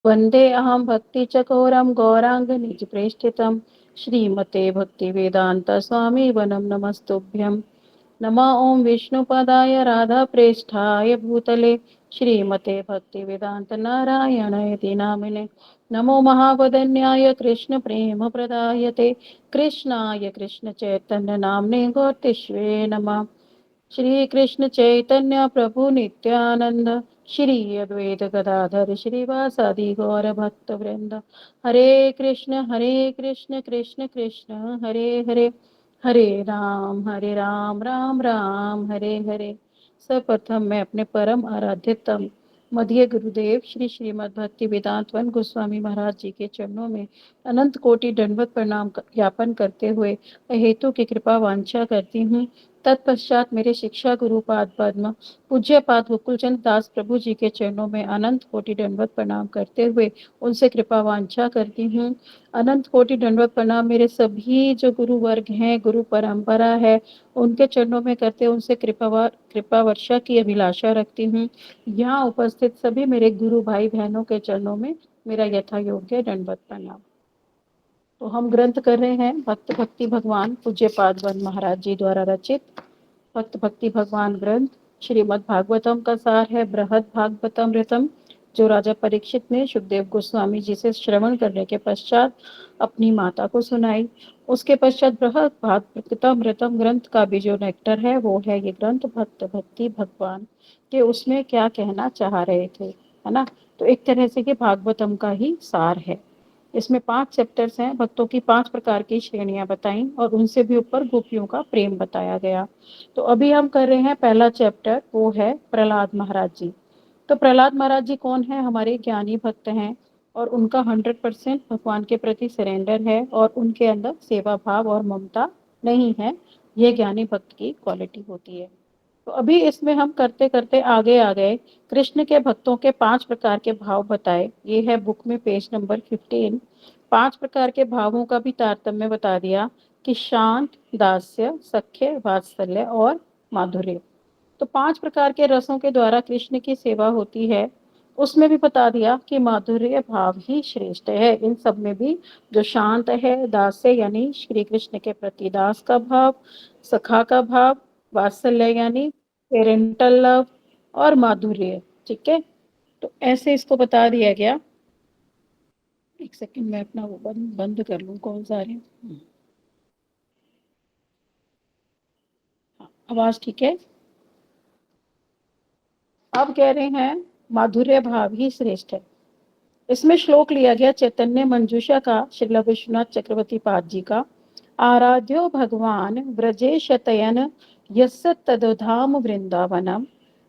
वन्दे अहं भक्तिचकोरं गौराङ्गनिजप्रेष्ठितं श्रीमते भक्तिवेदान्तस्वामिवनं नमस्तुभ्यं। नमः ॐ विष्णुपदाय राधाप्रेष्ठाय भूतले श्रीमते भक्तिवेदान्तनारायणाय नामिने। नमो महावदन्याय कृष्णप्रेमप्रदायते कृष्णाय कृष्णचैतन्यनाम्ने गौर्तिष्वे नमः। श्री कृष्ण चैतन्य प्रभु नित्यानंद श्री अद्वैत गदाधर श्रीवासादि गौर भक्त वृंद। हरे कृष्ण कृष्ण कृष्ण हरे हरे, हरे राम राम राम हरे हरे। सर्वप्रथम मैं अपने परम आराध्यतम मध्य गुरुदेव श्री श्रीमद् भक्ति वेदांतवन गोस्वामी महाराज जी के चरणों में अनंत कोटि दंडवत प्रणाम ज्ञापन करते हुए हेतु की कृपा वांछा करती हूँ। तत्पश्चात मेरे शिक्षा गुरु पाद पद्म पूज्य पाद गोकुलचंद दास प्रभु जी के चरणों में अनंत कोटि दंडवत प्रणाम करते हुए उनसे कृपा वांछा करती हूँ। अनंत कोटि दंडवत प्रणाम मेरे सभी जो गुरु वर्ग हैं, गुरु परंपरा है, उनके चरणों में करते उनसे कृपा वर्षा की अभिलाषा रखती हूँ। यहाँ उपस्थित सभी मेरे गुरु भाई बहनों के चरणों में मेरा यथा योग्य दंडवत प्रणाम। तो हम ग्रंथ कर रहे हैं भक्त भक्ति भगवान पूज्य पादवन महाराज जी द्वारा रचित भक्त भक्ति भगवान ग्रंथ श्रीमद् भागवतम का सार है बृहद भागवतम रतम, जो राजा परीक्षित ने सुखदेव गोस्वामी जी से श्रवण करने के पश्चात अपनी माता को सुनाई। उसके पश्चात बृहद भागवतम रतम ग्रंथ का भी जो नेक्टर है वो है ये ग्रंथ भक्त भक्ति भगवान के, उसमें क्या कहना चाह रहे थे, है ना। तो एक तरह से ये भागवतम का ही सार है। इसमें 5 चैप्टर्स हैं, भक्तों की 5 प्रकार की श्रेणियां बताई और उनसे भी ऊपर गोपियों का प्रेम बताया गया। तो अभी हम कर रहे हैं पहला चैप्टर, वो है प्रहलाद महाराज जी। तो प्रहलाद महाराज जी कौन है? हमारे ज्ञानी भक्त हैं और उनका 100% भगवान के प्रति सरेंडर है और उनके अंदर सेवा भाव और ममता नहीं है। ये ज्ञानी भक्त की क्वालिटी होती है। तो अभी इसमें हम करते करते आगे आ गए। कृष्ण के भक्तों के 5 प्रकार के भाव बताए, ये है बुक में पेज नंबर 15। 5 प्रकार के भावों का भी तारतम्य बता दिया कि शांत, दास्य, सख्य, वात्सल्य और माधुर्य। तो 5 प्रकार के रसों के द्वारा कृष्ण की सेवा होती है। उसमें भी बता दिया कि माधुर्य भाव ही श्रेष्ठ है इन सब में भी। जो शांत है, दास्य यानी श्री कृष्ण के प्रति दास का भाव, सखा का भाव, वात्सल्य यानी पेरेंटल लव और माधुर्य। ठीक है, तो ऐसे इसको बता दिया गया। एक सेकंड मैं अपना वो बंद कर लूँ, कौन सा आ रही है। हाँ, आवाज ठीक है। अब कह रहे हैं माधुर्य भाव ही श्रेष्ठ है। इसमें श्लोक लिया गया चैतन्य मंजूषा का, श्रील विश्वनाथ चक्रवर्ती पाद जी का। आराध्यो भगवान व्रजे शतयन यस्य तदधाम वृंदावनम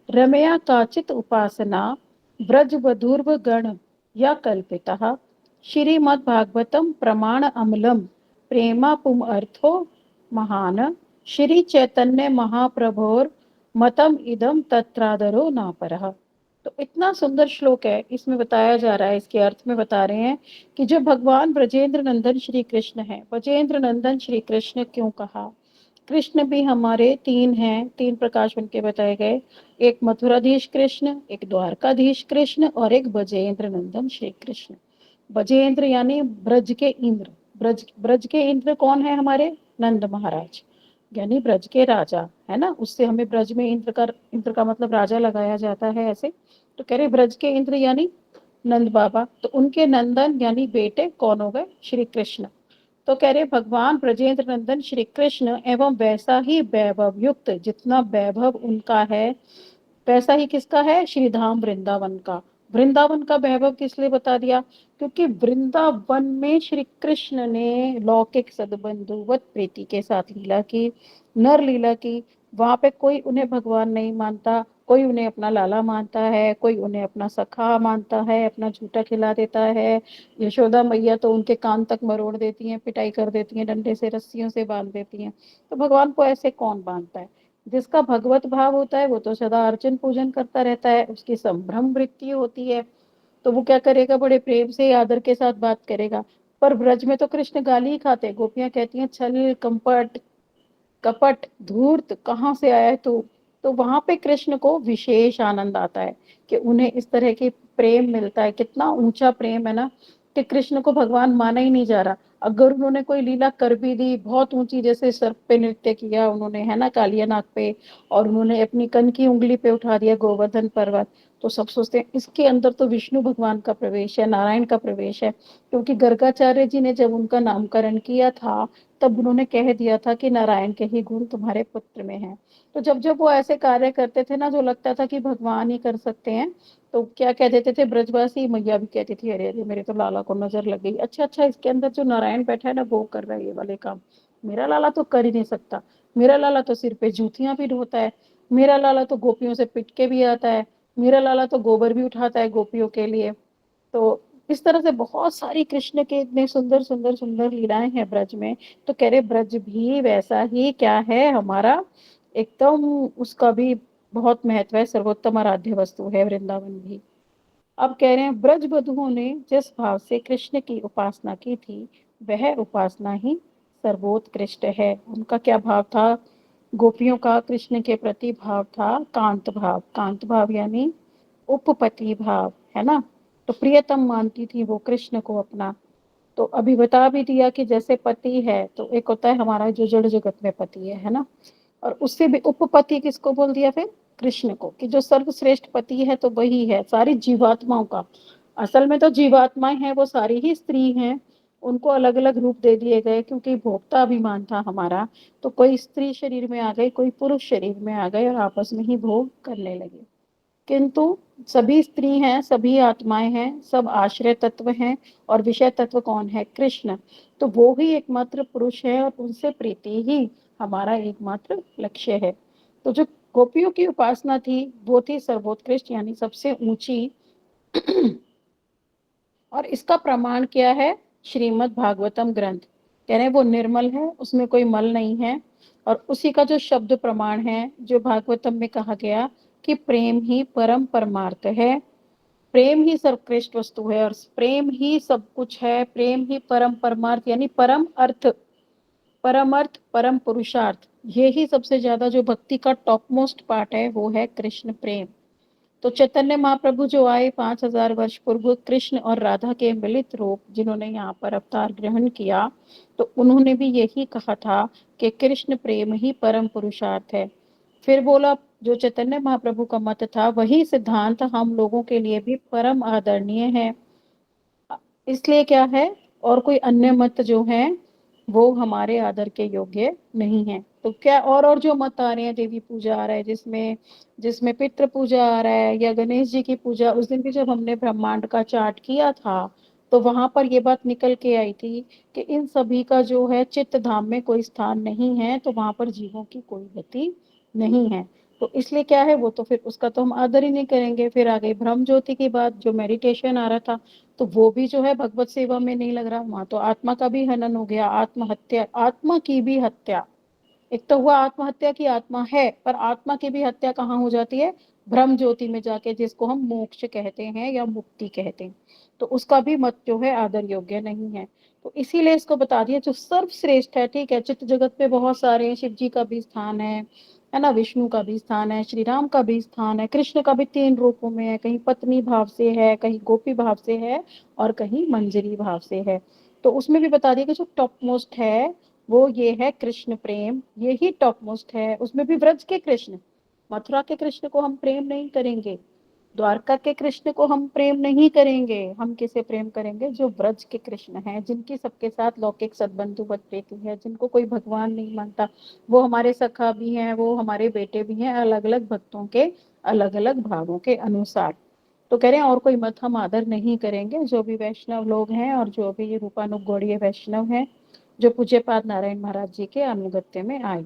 रमया काचित उपासना व्रज वधूर्व गण या कल्पिता श्रीमद्भागवतम प्रमाण अमलम प्रेमा पुम अर्थो महान श्री चैतन्य महाप्रभोर मतम इदम तत्रादरो नापरः। तो इतना सुंदर श्लोक है, इसमें बताया जा रहा है, इसके अर्थ में बता रहे हैं कि जो भगवान ब्रजेंद्र नंदन श्री कृष्ण है, ब्रजेंद्र नंदन श्री कृष्ण क्यों कहा? कृष्ण भी हमारे 3 हैं, 3 प्रकाश उनके बताए गए। एक मथुराधीश कृष्ण, एक द्वारकाधीश कृष्ण और एक ब्रजेंद्र नंदन श्री कृष्ण। ब्रजेंद्र यानी ब्रज के इंद्र। ब्रज के इंद्र कौन है? हमारे नंद महाराज, यानी ब्रज के राजा, है ना। उससे हमें ब्रज में इंद्र का मतलब राजा लगाया जाता है ऐसे। तो कह रहे ब्रज के इंद्र यानी नंद बाबा, तो उनके नंदन यानी बेटे कौन हो गए? श्री कृष्ण। तो कह रहे भगवान ब्रजेंद्र नंदन श्री कृष्ण एवं वैसा ही वैभव युक्त, जितना वैभव उनका है वैसा ही किसका है? श्रीधाम वृंदावन का। वृंदावन का वैभव किस लिए बता दिया? क्योंकि वृंदावन में श्री कृष्ण ने लौकिक सदबंधुवत प्रीति के साथ लीला की, नर लीला की। वहां पे कोई उन्हें भगवान नहीं मानता, कोई उन्हें अपना लाला मानता है, कोई उन्हें अपना सखा मानता है, अपना झूठा खिला देता है। यशोदा मैया तो उनके कान तक मरोड़ देती हैं, पिटाई कर देती हैं, डंडे से रस्सियों से बांध देती हैं। तो भगवान को ऐसे कौन बांधता है? जिसका भगवत भाव होता है वो तो सदा अर्चन पूजन करता रहता है, उसकी संभ्रम वृत्ति होती है। तो वो क्या करेगा? बड़े प्रेम से आदर के साथ बात करेगा। पर ब्रज में तो कृष्ण गाली ही खाते, गोपियां कहती हैं छल कंपट कपट धूर्त कहाँ से आया है तू। तो वहां पे कृष्ण को विशेष आनंद आता है कि उन्हें इस तरह की प्रेम मिलता है, कितना ऊंचा प्रेम है ना, कि कृष्ण को भगवान माना ही नहीं जा रहा। अगर उन्होंने कोई लीला कर भी दी बहुत ऊंची, जैसे सर्प पे नृत्य किया उन्होंने, है ना, कालिया नाग पे, और उन्होंने अपनी कन की उंगली पे उठा दिया गोवर्धन पर्वत, तो सब सोचते हैं इसके अंदर तो विष्णु भगवान का प्रवेश है, नारायण का प्रवेश है। क्योंकि गर्गाचार्य जी ने जब उनका नामकरण किया था, तब उन्होंने कह दिया था कि नारायण के ही गुण तुम्हारे पुत्र में हैं। तो जब जब वो ऐसे कार्य करते थे ना, जो लगता था कि भगवान ही कर सकते हैं, तो क्या कह देते थे ब्रजवासी, मैया भी कहती थी अरे अरे मेरे तो लाला को नजर लग गई, अच्छा अच्छा इसके अंदर जो नारायण बैठा है ना वो कर रहा है ये वाले काम, मेरा लाला तो कर ही नहीं सकता, मेरा लाला तो सिर पे जूतियां भी ढोता है, मेरा लाला तो गोपियों से पिट के भी आता है, मेरा लाला तो गोबर भी उठाता है गोपियों के लिए। तो इस तरह से बहुत सारी कृष्ण के इतने सुंदर सुंदर सुंदर लीलाएं हैं ब्रज में। तो कह रहे ब्रज भी वैसा ही क्या है हमारा, एकदम उसका भी बहुत महत्व है, सर्वोत्तम आराध्य वस्तु है वृंदावन भी। अब कह रहे हैं ब्रज बधुओं ने जिस भाव से कृष्ण की उपासना की थी, वह उपासना ही सर्वोत्कृष्ट है। उनका क्या भाव था, गोपियों का कृष्ण के प्रति भाव था कांत भाव, कांत भाव यानी उपपति भाव, है ना। तो प्रियतम मानती थी वो कृष्ण को अपना। तो अभी बता भी दिया कि जैसे पति है, तो एक होता है हमारा जो जड़ जगत में पति है ना, और उससे भी उपपति किसको बोल दिया फिर, कृष्ण को, कि जो सर्वश्रेष्ठ पति है तो वही है सारी जीवात्माओं का। असल में तो जीवात्माएं हैं वो सारी ही स्त्री हैं, उनको अलग अलग रूप दे दिए गए क्योंकि भोक्ता अभिमान था हमारा। तो कोई स्त्री शरीर में आ गई, कोई पुरुष शरीर में आ गए, और आपस में ही भोग करने लगे। किंतु सभी स्त्री हैं, सभी आत्माएं हैं, सब आश्रय तत्व हैं, और विषय तत्व कौन है, कृष्ण। तो वो ही एकमात्र पुरुष है, और उनसे प्रीति ही हमारा एकमात्र लक्ष्य है। तो जो गोपियों की उपासना थी वो थी सर्वोत्कृष्ट यानी सबसे ऊंची। और इसका प्रमाण क्या है, श्रीमद् भागवतम ग्रंथ। कह रहे हैं वो निर्मल है, उसमें कोई मल नहीं है। और उसी का जो शब्द प्रमाण है, जो भागवतम में कहा गया कि प्रेम ही परम परमार्थ है, प्रेम ही सर्वश्रेष्ठ वस्तु है, और प्रेम ही सब कुछ है, प्रेम ही परम परमार्थ यानी परम अर्थ, परम अर्थ परम पुरुषार्थ। ये ही सबसे ज्यादा जो भक्ति का टॉप मोस्ट पार्ट है वो है कृष्ण प्रेम। तो चैतन्य महाप्रभु जो आए 5000 वर्ष पूर्व, कृष्ण और राधा के मिलित रूप जिन्होंने यहाँ पर अवतार ग्रहण किया, तो उन्होंने भी यही कहा था कि कृष्ण प्रेम ही परम पुरुषार्थ है। फिर बोला, जो चैतन्य महाप्रभु का मत था वही सिद्धांत हम लोगों के लिए भी परम आदरणीय है। इसलिए क्या है, और कोई अन्य मत जो है वो हमारे आदर के योग्य नहीं है। तो क्या और जो मत आ रहे हैं, देवी पूजा आ रहा है जिसमें जिसमें पितृ पूजा आ रहा है, या गणेश जी की पूजा, उस दिन भी जब हमने ब्रह्मांड का चार्ट किया था, तो वहां पर ये बात निकल के आई थी कि इन सभी का जो है चित्त धाम में कोई स्थान नहीं है, तो वहां पर जीवों की कोई गति नहीं है। तो इसलिए क्या है, वो तो फिर उसका तो हम आदर ही नहीं करेंगे। फिर आ गई ब्रह्म ज्योति की बात, जो मेडिटेशन आ रहा था, तो वो भी जो है भगवत सेवा में नहीं लग रहा, वहां तो आत्मा का भी हनन हो गया, आत्महत्या, आत्मा की भी हत्या। एक तो हुआ आत्महत्या की आत्मा है, पर आत्मा की भी हत्या कहाँ हो जाती है, ब्रह्म ज्योति में जाके, जिसको हम मोक्ष कहते हैं या मुक्ति कहते हैं। तो उसका भी मत जो है आदर योग्य नहीं है। तो इसीलिए इसको बता दिया जो सर्वश्रेष्ठ है। ठीक है, चित्त जगत में बहुत सारे हैं, शिव जी का भी स्थान है ना, विष्णु का भी स्थान है, श्री राम का भी स्थान है, कृष्ण का भी 3 रूपों में है, कहीं पत्नी भाव से है, कहीं गोपी भाव से है, और कहीं मंजरी भाव से है। तो उसमें भी बता दिया कि जो टॉप मोस्ट है वो ये है कृष्ण प्रेम, ये ही टॉप मोस्ट है। उसमें भी व्रज के कृष्ण, मथुरा के कृष्ण को हम प्रेम नहीं करेंगे, द्वारका के कृष्ण को हम प्रेम नहीं करेंगे। हम किसे प्रेम करेंगे, जो व्रज के कृष्ण हैं, जिनकी सबके साथ लौकिक सद्बंधुवत प्रीति है, जिनको कोई भगवान नहीं मानता, वो हमारे सखा भी हैं, वो हमारे बेटे भी हैं, अलग अलग भक्तों के अलग अलग भावों के अनुसार। तो कह रहे हैं और कोई मत हम आदर नहीं करेंगे, जो भी वैष्णव लोग हैं और जो भी रूपानुगौड़ीय वैष्णव हैं, जो पूज्यपाद नारायण महाराज जी के अनुगत्य में आए।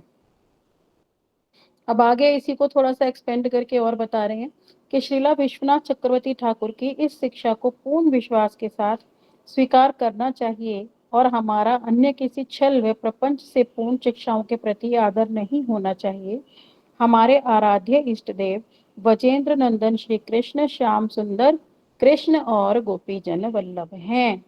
अब आगे इसी को थोड़ा सा एक्सपेंड करके और बता रहे हैं कि श्रीला विश्वनाथ चक्रवर्ती ठाकुर की इस शिक्षा को पूर्ण विश्वास के साथ स्वीकार करना चाहिए, और हमारा अन्य किसी छल व प्रपंच से पूर्ण शिक्षाओं के प्रति आदर नहीं होना चाहिए। हमारे आराध्य इष्ट देव वजेंद्र नंदन श्री कृष्ण श्याम सुंदर कृष्ण और गोपी जन वल्लभ हैं।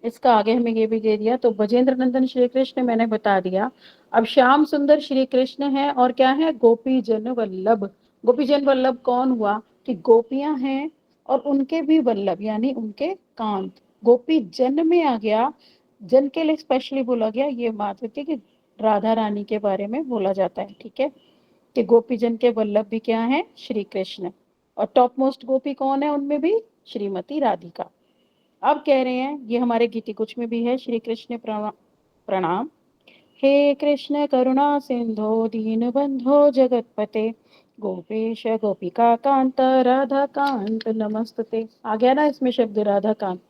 इसका आगे हमें ये भी दे दिया, तो वजेंद्र नंदन श्री कृष्ण मैंने बता दिया। अब श्याम सुंदर श्री कृष्ण है, और क्या है, गोपी जन वल्लभ। गोपी जन वल्लभ कौन हुआ, कि गोपियां हैं, और उनके भी वल्लभ यानी उनके कांत, गोपी जन में आ गया। जन के लिए स्पेशली बोला गया, ये बात होती है कि राधा रानी के बारे में बोला जाता है, ठीक है, कि गोपी जन के वल्लभ भी क्या है, श्री कृष्ण। और टॉप मोस्ट गोपी कौन है उनमें भी, श्रीमती राधिका। अब कह रहे हैं, ये हमारे गीति कुछ में भी है, श्री कृष्ण प्रणाम। हे कृष्ण करुणा सिंधो दीन बंधो जगतपते, गोपेश गोपिका कांत राधा कांत नमस्ते। आ गया ना इसमें शब्द राधा कांत।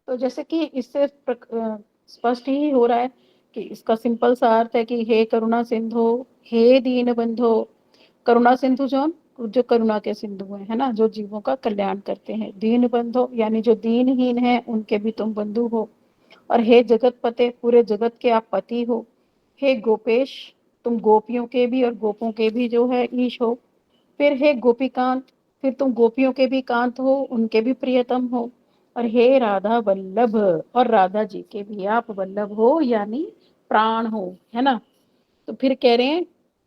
तो जैसे कि इससे स्पष्ट ही हो रहा है कि इसका सिंपल सा अर्थ है कि हे करुणा सिंधु, हे दीन बंधो। करुणा सिंधु जो करुणा के सिंधु है ना, जो जीवों का कल्याण करते हैं। दीन बंधो यानी जो दीनहीन है उनके भी तुम बंधु हो। और हे जगत पते, पूरे जगत के आप पति हो। हे गोपेश, तुम गोपियों के भी और गोपों के भी जो है ईश हो। फिर हे गोपीकांत, फिर तुम गोपियों के भी कांत हो, उनके भी प्रियतम हो। और हे राधा वल्लभ, और राधा जी के भी आप वल्लभ हो यानी प्राण हो, है ना। तो फिर कह रहे हैं,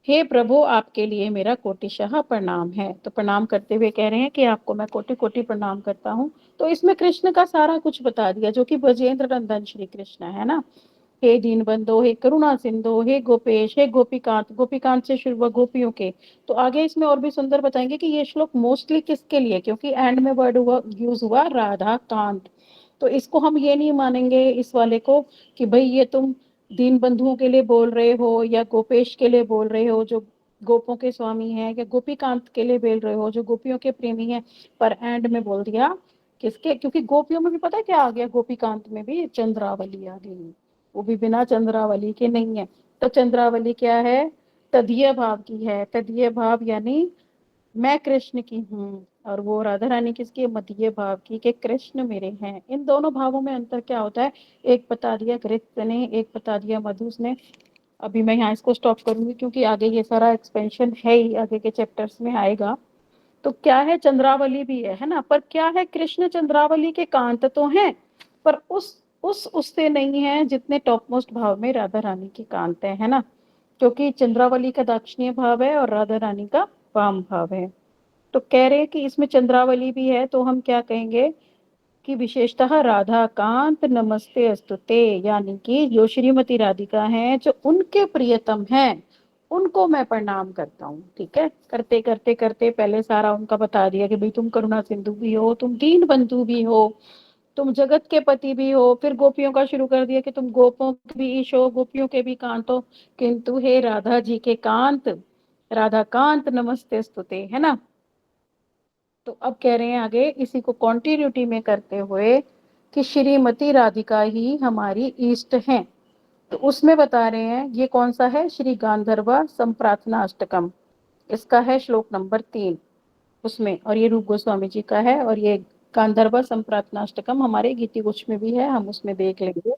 हे प्रभु आपके लिए मेरा कोटिशः प्रणाम है। तो प्रणाम करते हुए कह रहे हैं कि आपको मैं कोटि कोटि प्रणाम करता हूँ। तो इसमें कृष्ण का सारा कुछ बता दिया, जो कि ब्रजेंद्र नंदन श्री कृष्ण है ना। हे दीनबंधो, हे करुणा सिंधु, हे गोपेश, हे गोपीकांत, गोपीकांत से शुरू हुआ गोपियों के। तो आगे इसमें और भी सुंदर बताएंगे कि ये श्लोक मोस्टली किसके लिए, क्योंकि एंड में वर्ड हुआ यूज हुआ राधा कांत। तो इसको हम ये नहीं मानेंगे इस वाले को कि भाई ये तुम दीन बंधुओं के लिए बोल रहे हो या गोपेश के लिए बोल रहे हो जो गोपों के स्वामी हैं, या गोपीकांत के लिए बोल रहे हो जो गोपियों के प्रेमी हैं। पर एंड में बोल दिया किसके, क्योंकि गोपियों में भी पता है क्या आ गया, गोपीकांत में भी चंद्रावली आ गई। वो भी बिना चंद्रावली के नहीं है। तो चंद्रावली क्या है, तदीय भाव की है। तदीय भाव यानी मैं कृष्ण की हूँ, और वो राधा रानी किसकी, मदीय भाव की, कि कृष्ण मेरे हैं। इन दोनों भावों में अंतर क्या होता है, एक बता दिया कृष्ण ने, एक बता दिया मधुस ने। अभी मैं यहाँ इसको स्टॉप करूंगी क्योंकि आगे ये सारा एक्सपेंशन है ही, आगे के चैप्टर्स में आएगा। तो क्या है, चंद्रावली भी है ना, पर क्या है, कृष्ण चंद्रावली के कांत तो हैं, पर उस उससे नहीं है जितने टॉप मोस्ट भाव में राधा रानी के कांत है ना। क्योंकि चंद्रावली का दाक्षिणीय भाव है और राधा रानी का वाम भाव है। तो कह रहे हैं कि इसमें चंद्रावली भी है, तो हम क्या कहेंगे कि विशेषतः राधा कांत नमस्ते अस्तुते, यानी कि जो श्रीमती राधिका हैं, जो उनके प्रियतम हैं, उनको मैं प्रणाम करता हूँ। ठीक है, करते करते करते पहले सारा उनका बता दिया कि भाई तुम करुणा सिंधु भी हो, तुम दीन बंधु भी हो, तुम जगत के पति भी हो। फिर गोपियों का शुरू कर दिया कि तुम गोपों के भी ईश हो, गोपियों के भी कांत हो, किंतु हे राधा जी के कांत, राधा कांत नमस्ते स्तुते, है ना। तो अब कह रहे हैं आगे इसी को कॉन्टिन्यूटी में करते हुए कि श्रीमती राधिका ही हमारी ईष्ट हैं। तो उसमें बता रहे हैं, ये कौन सा है, श्री गांधर्व संप्रार्थना अष्टकम, इसका है श्लोक नंबर 3 उसमें। और ये रूप गोस्वामी जी का है, और ये गांधर्व संप्रार्थना अष्टकम हमारे गीति कुछ में भी है, हम उसमें देख लेंगे।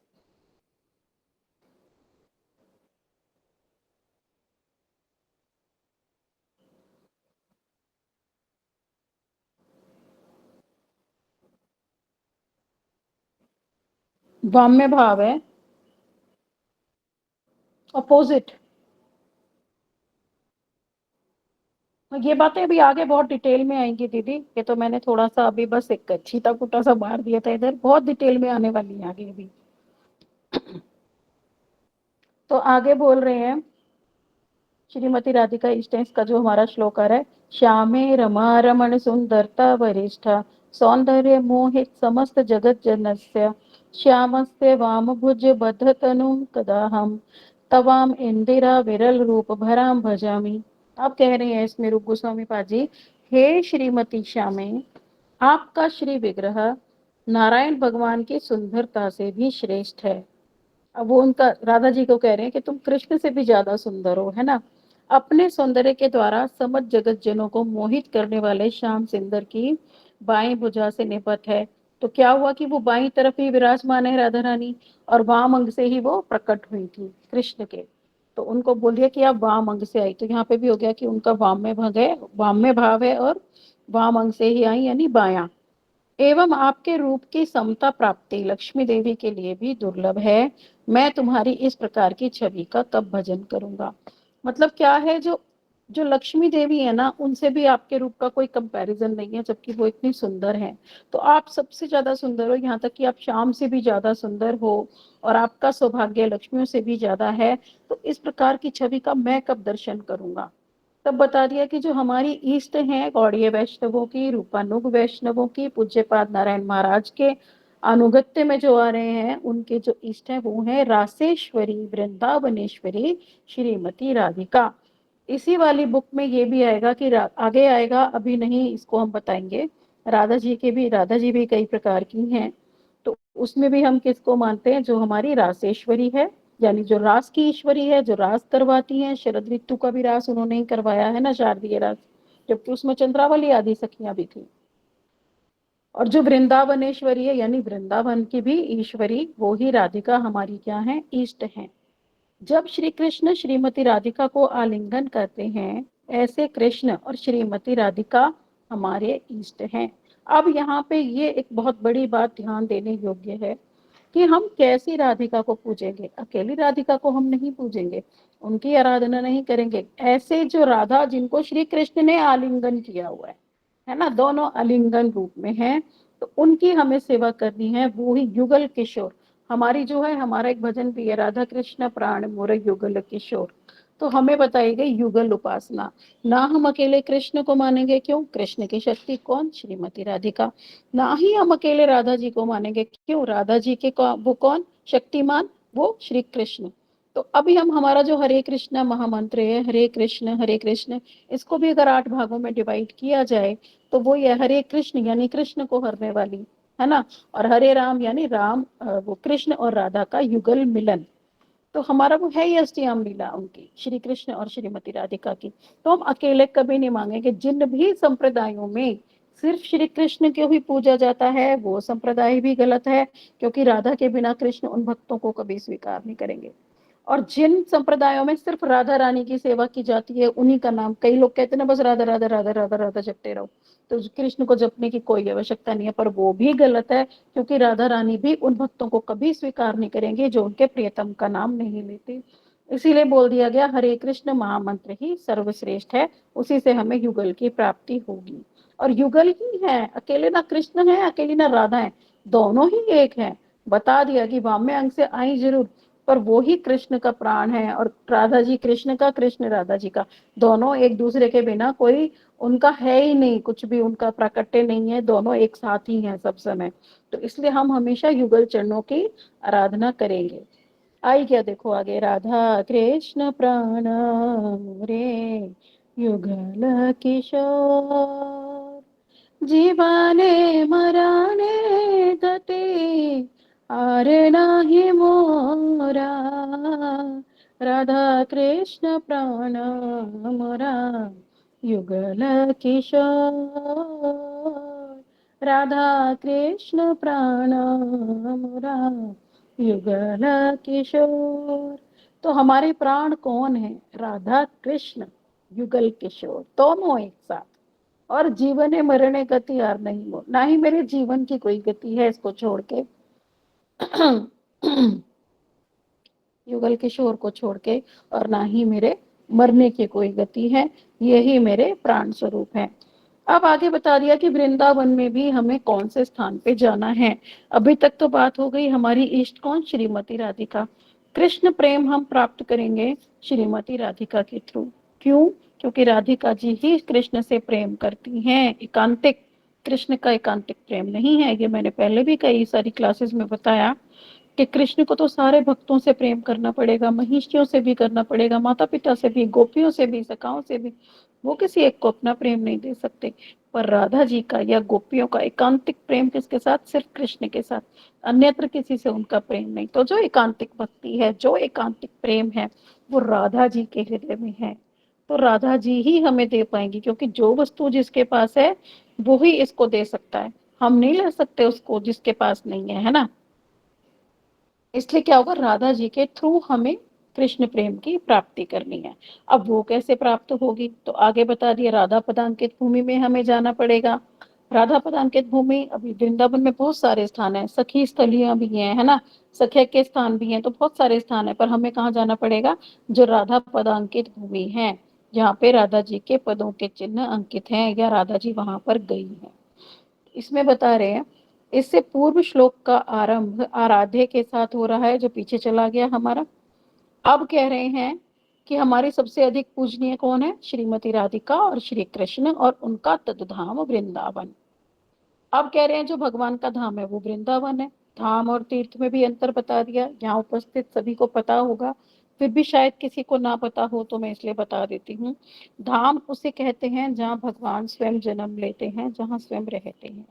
वाम्य भाव है, अपोजिट। ये बातें अभी आगे बहुत डिटेल में आएंगी दीदी, ये तो मैंने थोड़ा सा अभी बस एक छीता कुटा सा मार दिया था इधर, बहुत डिटेल में आने वाली है आगे अभी। तो आगे बोल रहे हैं, श्रीमती राधिका इष्टेंस का जो हमारा श्लोक आ रहा है, श्यामे रमा रमण सुंदरता वरिष्ठा, सौंदर्य मोहित समस्त जगत जनस्य, श्यामस्य वाम भुज बद्ध तनु कदा हम तवाम इंदिरा विरल रूप भराम भजामी। आप कह रहे हैं इसमें रूप गोस्वामी पाजी, हे श्रीमती श्यामे, आपका श्री विग्रह नारायण भगवान की सुंदरता से भी श्रेष्ठ है। अब वो उनका राधा जी को कह रहे हैं कि तुम कृष्ण से भी ज्यादा सुंदर हो, है ना। अपने सौंदर्य के द्वारा समस्त जगत जनों को मोहित करने वाले श्याम सुंदर की बाएं भुजा से निपट है। तो क्या हुआ कि वो बाईं तरफ ही विराजमान है राधा रानी, और वाम अंग से ही वो प्रकट हुई थी कृष्ण के। तो उनको बोल दिया कि आप वाम अंग से आई, तो यहाँ पे भी हो गया कि उनका वाम में भाग है, वाम में भाव है, और वाम अंग से ही आई यानी बाया। एवं आपके रूप की समता प्राप्ति लक्ष्मी देवी के लिए भी दुर्लभ है। मैं तुम्हारी इस प्रकार की छवि का कब भजन करूंगा। मतलब क्या है, जो जो लक्ष्मी देवी है ना, उनसे भी आपके रूप का कोई कंपैरिजन नहीं है, जबकि वो इतनी सुंदर है। तो आप सबसे ज्यादा सुंदर हो, यहाँ तक कि आप शाम से भी ज्यादा सुंदर हो, और आपका सौभाग्य लक्ष्मियों से भी ज्यादा है। तो इस प्रकार की छवि का मैं कब दर्शन करूंगा। तब बता दिया कि जो हमारी ईष्ट हैं गौड़ीय वैष्णवों की, रूपानुग वैष्णवों की, पूज्यपाद नारायण महाराज के अनुगत्य में जो आ रहे हैं, उनके जो इष्ट हैं वो है रासेश्वरी वृंदावनेश्वरी श्रीमती राधिका। इसी वाली बुक में ये भी आएगा कि आगे आएगा, अभी नहीं, इसको हम बताएंगे। राधा जी भी कई प्रकार की हैं। तो उसमें भी हम किसको मानते हैं, जो हमारी रासेश्वरी है, यानी जो रास की ईश्वरी है, जो रास करवाती हैं। शरद ऋतु का भी रास उन्होंने ही करवाया है ना, शारदीय रास, जबकि उसमें चंद्रावली आदि सखियां भी थी। और जो वृंदावनेश्वरी है, यानी वृंदावन की भी ईश्वरी, वो ही राधिका हमारी क्या है, इष्ट है। जब श्री कृष्ण श्रीमती राधिका को आलिंगन करते हैं, ऐसे कृष्ण और श्रीमती राधिका हमारे इष्ट हैं। अब यहाँ पे ये एक बहुत बड़ी बात ध्यान देने योग्य है कि हम कैसी राधिका को पूजेंगे। अकेली राधिका को हम नहीं पूजेंगे, उनकी आराधना नहीं करेंगे। ऐसे जो राधा जिनको श्री कृष्ण ने आलिंगन किया हुआ है ना, दोनों आलिंगन रूप में है, तो उनकी हमें सेवा करनी है। वो ही युगल किशोर हमारी जो है, हमारा एक भजन भी है, राधा कृष्ण प्राण मोर युगल किशोर। तो हमें बताई गई युगल उपासना। ना हम अकेले कृष्ण को मानेंगे, क्यों, कृष्ण की शक्ति कौन, श्रीमती राधिका। ना ही हम अकेले राधा जी को मानेंगे, क्यों, राधा जी के वो कौन शक्तिमान, वो श्री कृष्ण। तो अभी हम हमारा जो हरे कृष्ण महामंत्र है, हरे कृष्ण, इसको भी अगर 8 भागों में डिवाइड किया जाए, तो वो ये हरे कृष्ण यानी कृष्ण को हरने वाली, है ना, और हरे राम यानी राम, वो कृष्ण और राधा का युगल मिलन। तो हमारा वो है ही अष्टयाम लीला उनकी, श्री कृष्ण और श्रीमती राधिका की। तो हम अकेले कभी नहीं मांगेंगे। जिन भी संप्रदायों में सिर्फ श्री कृष्ण को ही पूजा जाता है, वो संप्रदाय भी गलत है, क्योंकि राधा के बिना कृष्ण उन भक्तों को कभी स्वीकार नहीं करेंगे। और जिन संप्रदायों में सिर्फ राधा रानी की सेवा की जाती है, उन्हीं का नाम, कई लोग कहते हैं ना, बस राधा राधा राधा राधा राधा जपते रहो, तो कृष्ण को जपने की कोई आवश्यकता नहीं है, पर वो भी गलत है, क्योंकि राधा रानी भी उन भक्तों को कभी स्वीकार नहीं करेंगे जो उनके प्रियतम का नाम नहीं लेते। इसीलिए बोल दिया गया हरे कृष्ण महामंत्र ही सर्वश्रेष्ठ है, उसी से हमें युगल की प्राप्ति होगी। और युगल ही है, अकेले ना कृष्ण है, अकेली ना राधा है, दोनों ही एक है। बता दिया कि वाम्य अंग से आई जरूर, पर वो ही कृष्ण का प्राण है, और राधा जी कृष्ण का, कृष्ण राधा जी का, दोनों एक दूसरे के बिना कोई उनका है ही नहीं, कुछ भी उनका प्राकट्य नहीं है, दोनों एक साथ ही हैं सब समय। तो इसलिए हम हमेशा युगल चरणों की आराधना करेंगे। आई क्या, देखो आगे, राधा कृष्ण प्राण रे युगल किशोर, जीवाने मराने गते आर नाही मोरा, राधा कृष्ण प्राण मोरा युगल किशोर, राधा कृष्ण प्राण मोरा युगल किशोर। तो हमारे प्राण कौन है, राधा कृष्ण युगल किशोर, दोनों एक साथ। और जीवन मरणे गति हार नहीं हो, ना ही मेरे जीवन की कोई गति है इसको छोड़ के, युगल किशोर को छोड़ के, और ना ही मेरे मरने की कोई गति है, यही मेरे प्राण स्वरूप है। अब आगे बता दिया कि वृंदावन में भी हमें कौन से स्थान पे जाना है। अभी तक तो बात हो गई हमारी इष्ट कौन, श्रीमती राधिका। कृष्ण प्रेम हम प्राप्त करेंगे श्रीमती राधिका के थ्रू। क्यों, क्योंकि राधिका जी ही कृष्ण से प्रेम करती हैं, एकांतिक, कृष्ण का एकांतिक प्रेम नहीं है। ये मैंने पहले भी कई सारी क्लासेस में बताया कि कृष्ण को तो सारे भक्तों से प्रेम करना पड़ेगा, महिषियों से भी करना पड़ेगा, माता पिता से भी, गोपियों से भी, सखाओं से भी, वो किसी एक को अपना प्रेम नहीं दे सकते। पर राधा जी का या गोपियों का एकांतिक प्रेम किसके साथ, सिर्फ कृष्ण के साथ, अन्यत्र किसी से उनका प्रेम नहीं। तो जो एकांतिक भक्ति है, जो एकांतिक प्रेम है, वो राधा जी के हृदय में है। तो राधा जी ही हमें दे पाएंगी, क्योंकि जो वस्तु जिसके पास है वो ही इसको दे सकता है, हम नहीं ले सकते उसको जिसके पास नहीं है, है ना। इसलिए क्या होगा, राधा जी के थ्रू हमें कृष्ण प्रेम की प्राप्ति करनी है। अब वो कैसे प्राप्त होगी, तो आगे बता दिया, राधा पदांकित भूमि में हमें जाना पड़ेगा। राधा पदांकित भूमि, अभी वृंदावन में बहुत सारे स्थान है, सखी स्थलियां भी हैं, है ना, सखे के स्थान भी हैं, तो बहुत सारे स्थान है, पर हमें कहाँ जाना पड़ेगा, जो राधा पदांकित भूमि है। जहाँ पे राधा जी के पदों के चिन्ह अंकित हैं या राधा जी वहां पर गई हैं। इसमें बता रहे हैं, इससे पूर्व श्लोक का आरंभ आराध्य के साथ हो रहा है, जो पीछे चला गया हमारा। अब कह रहे हैं कि हमारी सबसे अधिक पूजनीय कौन है, श्रीमती राधिका और श्री कृष्ण और उनका तद्धाम वृंदावन। अब कह रहे हैं जो भगवान का धाम है वो वृंदावन है। धाम और तीर्थ में भी अंतर बता दिया, यहाँ उपस्थित सभी को पता होगा, फिर भी शायद किसी को ना पता हो तो मैं इसलिए बता देती हूँ। धाम उसे कहते हैं जहाँ भगवान स्वयं जन्म लेते हैं, जहाँ स्वयं रहते हैं।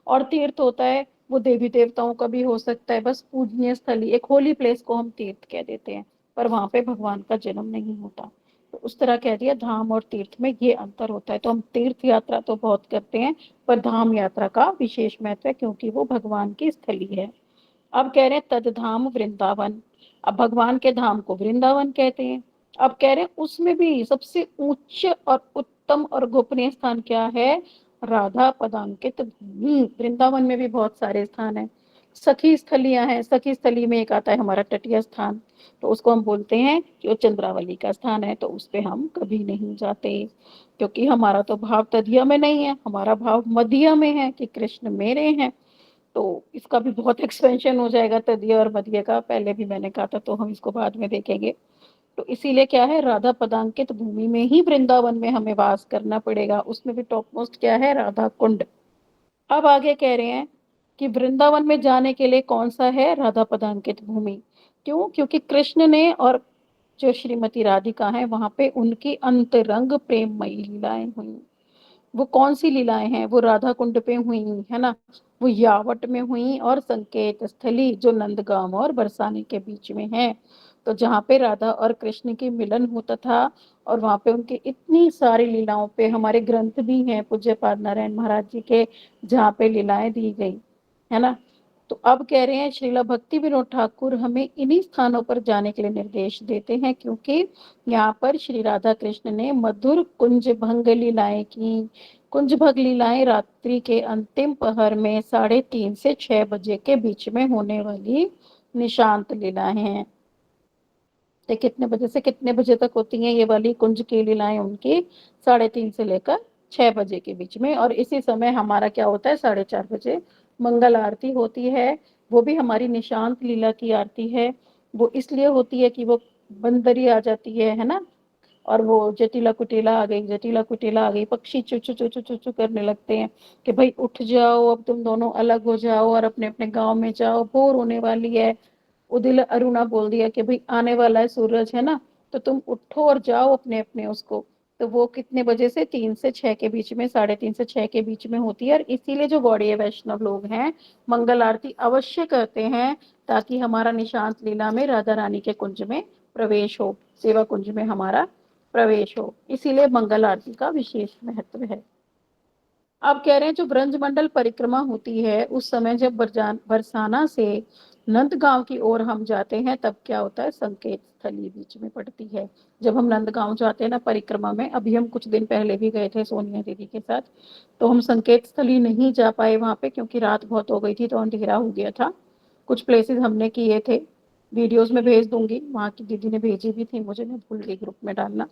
और तीर्थ होता है वो देवी देवताओं का भी हो सकता है, बस पूजनीय स्थली, एक होली प्लेस को हम तीर्थ कह देते हैं, पर वहां पे भगवान का जन्म नहीं होता। तो उस तरह कह दिया, धाम और तीर्थ में ये अंतर होता है। तो हम तीर्थ यात्रा तो बहुत करते हैं, पर धाम यात्रा का विशेष महत्व है क्योंकि वो भगवान की स्थली है। अब कह रहे हैं तदधाम वृंदावन। अब भगवान के धाम को वृंदावन कहते हैं। अब कह रहे हैं उसमें भी सबसे उच्च और उत्तम और गोपनीय स्थान क्या है, राधा पदांकित भूमि। वृंदावन में भी बहुत सारे स्थान हैं, सखी स्थलियां हैं। सखी स्थली में एक आता है हमारा तटीय स्थान, तो उसको हम बोलते हैं कि वो चंद्रावली का स्थान है, तो उस पे हम कभी नहीं जाते, क्योंकि हमारा तो भाव तदिया में नहीं है, हमारा भाव मध्य में है कि कृष्ण मेरे हैं। तो इसका भी बहुत एक्सपेंशन हो जाएगा तदिया और मध्य का, पहले भी मैंने कहा था, तो हम इसको बाद में देखेंगे। तो इसीलिए क्या है, राधा पदांकित भूमि में ही वृंदावन में हमें वास करना पड़ेगा। उसमें भी टॉप मोस्ट क्या है, राधा कुंड। अब आगे कह रहे हैं कि वृंदावन में जाने के लिए कौन सा है, राधा पदांकित भूमि। क्यों, क्योंकि कृष्ण ने और जो श्रीमती राधिका है वहां पे उनकी अंतरंग प्रेममयी लीलाएं हुई। वो कौन सी लीलाएं हैं, वो राधा कुंड पे हुई है ना, वो यावट में हुई, और संकेत स्थली जो नंदगांव और बरसाने के बीच में है। तो जहाँ पे राधा और कृष्ण की मिलन होता था, और वहां पे उनकी इतनी सारी लीलाओं पे हमारे ग्रंथ भी हैं पूज्य पाद नारायण महाराज जी के, जहाँ पे लीलाएं दी गई है ना। तो अब कह रहे हैं श्रीला भक्ति विनोद ठाकुर हमें इन्हीं स्थानों पर जाने के लिए निर्देश देते हैं, क्योंकि यहाँ पर श्री राधा कृष्ण ने मधुर कुंज भंग लीलाएं की। कुंज भंग लीलाएं रात्रि के अंतिम पहर में 3:30 से 6 बजे के बीच में होने वाली निशांत लीलाएं हैं। तो कितने बजे से कितने बजे तक होती हैं ये वाली कुंज की लीलाएं उनकी, 3:30 से लेकर 6 बजे के बीच में। और इसी समय हमारा क्या होता है, 4:30 बजे मंगल आरती होती है। वो भी हमारी निशांत लीला की आरती है। वो इसलिए होती है कि वो बंदरी आ जाती है ना, और वो जटिला कुटिला आ गई, जटिला कुटिला आ गई, पक्षी चू चू चू चू चू चू करने लगते हैं कि भाई उठ जाओ, अब तुम दोनों अलग हो जाओ और अपने अपने गांव में जाओ, भोर होने वाली है। उदिल अरुणा बोल दिया कि भाई आने वाला है सूरज है ना, तो तुम उठो और जाओ अपने अपने उसको। तो वो कितने बजे से, 3 से 6 के बीच में, 3:30 से 6 के बीच में होती है। और इसीलिए जो गौड़ीय वैष्णव लोग हैं मंगल आरती अवश्य करते हैं, ताकि हमारा निशांत लीला में राधा रानी के कुंज में प्रवेश हो, सेवा कुंज में हमारा प्रवेश हो। इसीलिए मंगल आरती का विशेष महत्व है। अब कह रहे हैं जो ब्रजमंडल परिक्रमा होती है उस समय जब बरसाना से नंदगांव की ओर हम जाते हैं, तब क्या होता है, संकेत स्थली बीच में पड़ती है। जब हम नंदगांव जाते हैं ना परिक्रमा में, अभी हम कुछ दिन पहले भी गए थे सोनिया दीदी के साथ, तो हम संकेत स्थली नहीं जा पाए वहां पे, क्योंकि रात बहुत हो गई थी तो अंधेरा हो गया था। कुछ प्लेसेस हमने किए थे, वीडियोस में भेज दूंगी, वहां की दीदी ने भेजी भी थी मुझे, मैं भूल गई ग्रुप में डालना।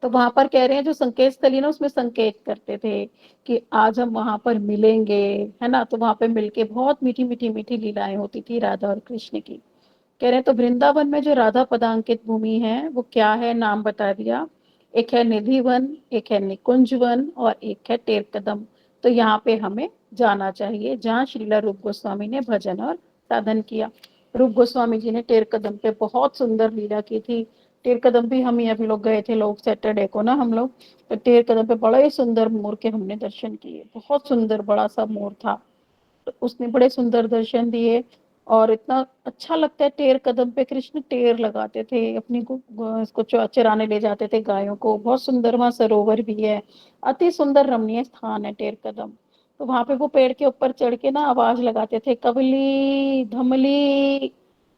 तो वहां पर कह रहे हैं जो संकेत स्थली ना, उसमें संकेत करते थे कि आज हम वहां पर मिलेंगे, है ना। तो वहां पे मिलके बहुत मीठी मीठी मीठी लीलाएं होती थी राधा और कृष्ण की। कह रहे हैं तो वृंदावन में जो राधा पदांकित भूमि है वो क्या है, नाम बता दिया। एक है निधि वन, एक है निकुंज वन, और एक है टेर कदम। तो यहाँ पे हमें जाना चाहिए जहाँ श्रीला रूप गोस्वामी ने भजन और साधन किया। रूप गोस्वामी जी ने टेर कदम पे बहुत सुंदर लीला की थी। टेर कदम भी हम ही अभी लोग गए थे लोग, सैटरडे को ना हम लोग, तो टेर कदम पे बड़े सुंदर मोर के हमने दर्शन किए, बहुत सुंदर बड़ा सा मोर था। तो उसने बड़े सुंदर दर्शन दिए। और इतना अच्छा लगता है, टेर कदम पे कृष्ण टेर लगाते थे अपनी को, इसको चराने ले जाते थे गायों को। बहुत सुंदर वहां सरोवर भी है, अति सुंदर रमणीय स्थान है टेर कदम। तो वहां पे वो पेड़ के ऊपर चढ़ के ना आवाज लगाते थे, कवली धमली।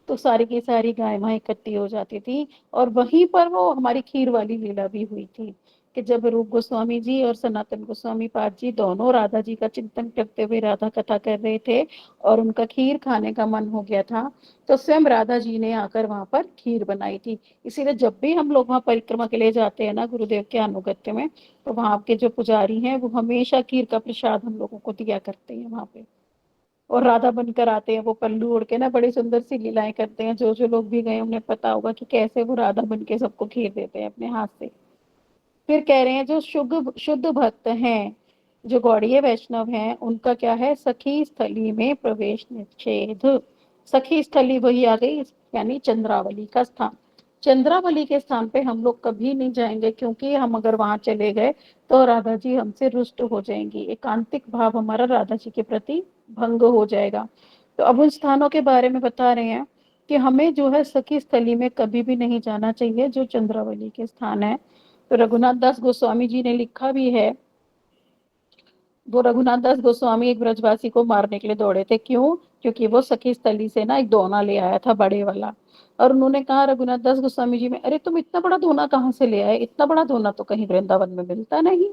तो सारी की सारी गाय वहां इकट्ठी हो जाती थी, और वहीं पर वो हमारी खीर वाली लीला भी हुई थी। कि जब रूप गोस्वामी जी और सनातन गोस्वामी पाद जी दोनों राधा जी का चिंतन करते हुए राधा कथा कर रहे थे और उनका खीर खाने का मन हो गया था, तो स्वयं राधा जी ने आकर वहां पर खीर बनाई थी। इसीलिए जब भी हम लोग वहां परिक्रमा के लिए जाते हैं ना गुरुदेव के अनुगत्य में, तो वहां के जो पुजारी हैं वो हमेशा खीर का प्रसाद हम लोगों को दिया करते हैं वहां पे। और राधा बनकर आते हैं, वो पल्लू ओढ़ के ना बड़ी सुंदर सी लीलाएं करते हैं। जो जो लोग भी गए उन्हें पता होगा कि कैसे वो राधा बन के सबको खीर देते हैं अपने हाथ से। फिर कह रहे हैं जो शुद्ध शुद्ध भक्त हैं, जो गौड़ीय वैष्णव हैं, उनका क्या है, सखी स्थली में प्रवेश निषेध। सखी स्थली वही आ गई, यानी चंद्रावली का स्थान। चंद्रावली के स्थान पे हम लोग कभी नहीं जाएंगे, क्योंकि हम अगर वहां चले गए तो राधा जी हमसे रुष्ट हो जाएंगी, एकांतिक भाव हमारा राधा जी के प्रति भंग हो जाएगा। तो अब उन स्थानों के बारे में बता रहे हैं कि हमें जो है सखी स्थली में कभी भी नहीं जाना चाहिए, जो चंद्रावली के स्थान है। तो रघुनाथ दास गोस्वामी जी ने लिखा भी है, वो रघुनाथ दास गोस्वामी एक ब्रजवासी को मारने के लिए दौड़े थे। क्यों? क्योंकि वो सखी स्थली से ना एक दोना ले आया था बड़े वाला। और उन्होंने कहा रघुनाथ दास गोस्वामी जी में, अरे तुम इतना बड़ा दोना कहाँ से ले आए, इतना बड़ा दोना तो कहीं वृंदावन में मिलता नहीं।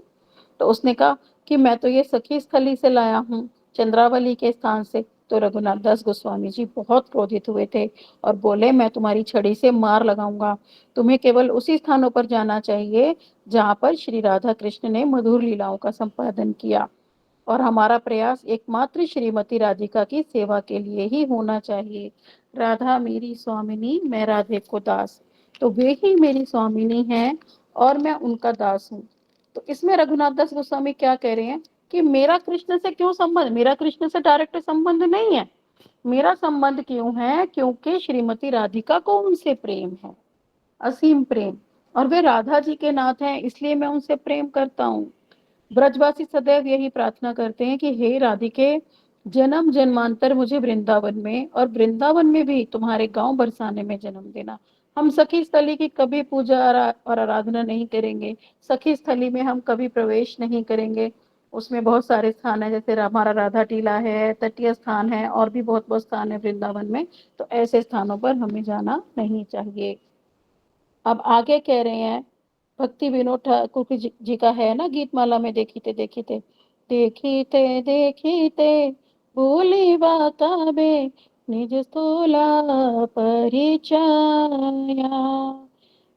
तो उसने कहा कि मैं तो ये सखी स्थली से लाया हूँ, चंद्रावली के स्थान से। तो रघुनाथ दास गोस्वामी जी बहुत क्रोधित हुए थे और बोले, मैं तुम्हारी छड़ी से मार लगाऊंगा। तुम्हें केवल उसी स्थानों पर जाना चाहिए जहां पर श्री राधा कृष्ण ने मधुर लीलाओं का संपादन किया, और हमारा प्रयास एकमात्र श्रीमती राधिका की सेवा के लिए ही होना चाहिए। राधा मेरी स्वामिनी, मैं राधे को दास। तो वे ही मेरी स्वामिनी हैं और मैं उनका दास हूँ। तो इसमें रघुनाथ दास गोस्वामी क्या कह रहे हैं कि मेरा कृष्ण से क्यों संबंध, मेरा कृष्ण से डायरेक्ट संबंध नहीं है। मेरा संबंध क्यों है? क्योंकि श्रीमती राधिका को उनसे प्रेम है, असीम प्रेम। और वे राधा जी के नाथ हैं, इसलिए मैं उनसे प्रेम करता हूँ। ब्रजवासी सदैव यही प्रार्थना करते हैं कि हे राधिके, जन्म जन्मांतर मुझे वृंदावन में और वृंदावन में भी तुम्हारे गांव बरसाने में जन्म देना। हम सखी स्थली की कभी पूजा और आराधना नहीं करेंगे, सखी स्थली में हम कभी प्रवेश नहीं करेंगे। उसमें बहुत सारे स्थान है, जैसे हमारा राधा टीला है, तटीय स्थान है, और भी बहुत बहुत स्थान है वृंदावन में। तो ऐसे स्थानों पर हमें जाना नहीं चाहिए। अब आगे कह रहे हैं, भक्ति विनोद ठाकुर जी का है ना गीतमाला में, देखीते देखीते, देखीते देखीते भूली बाताबे, निज स्थूला परिचया,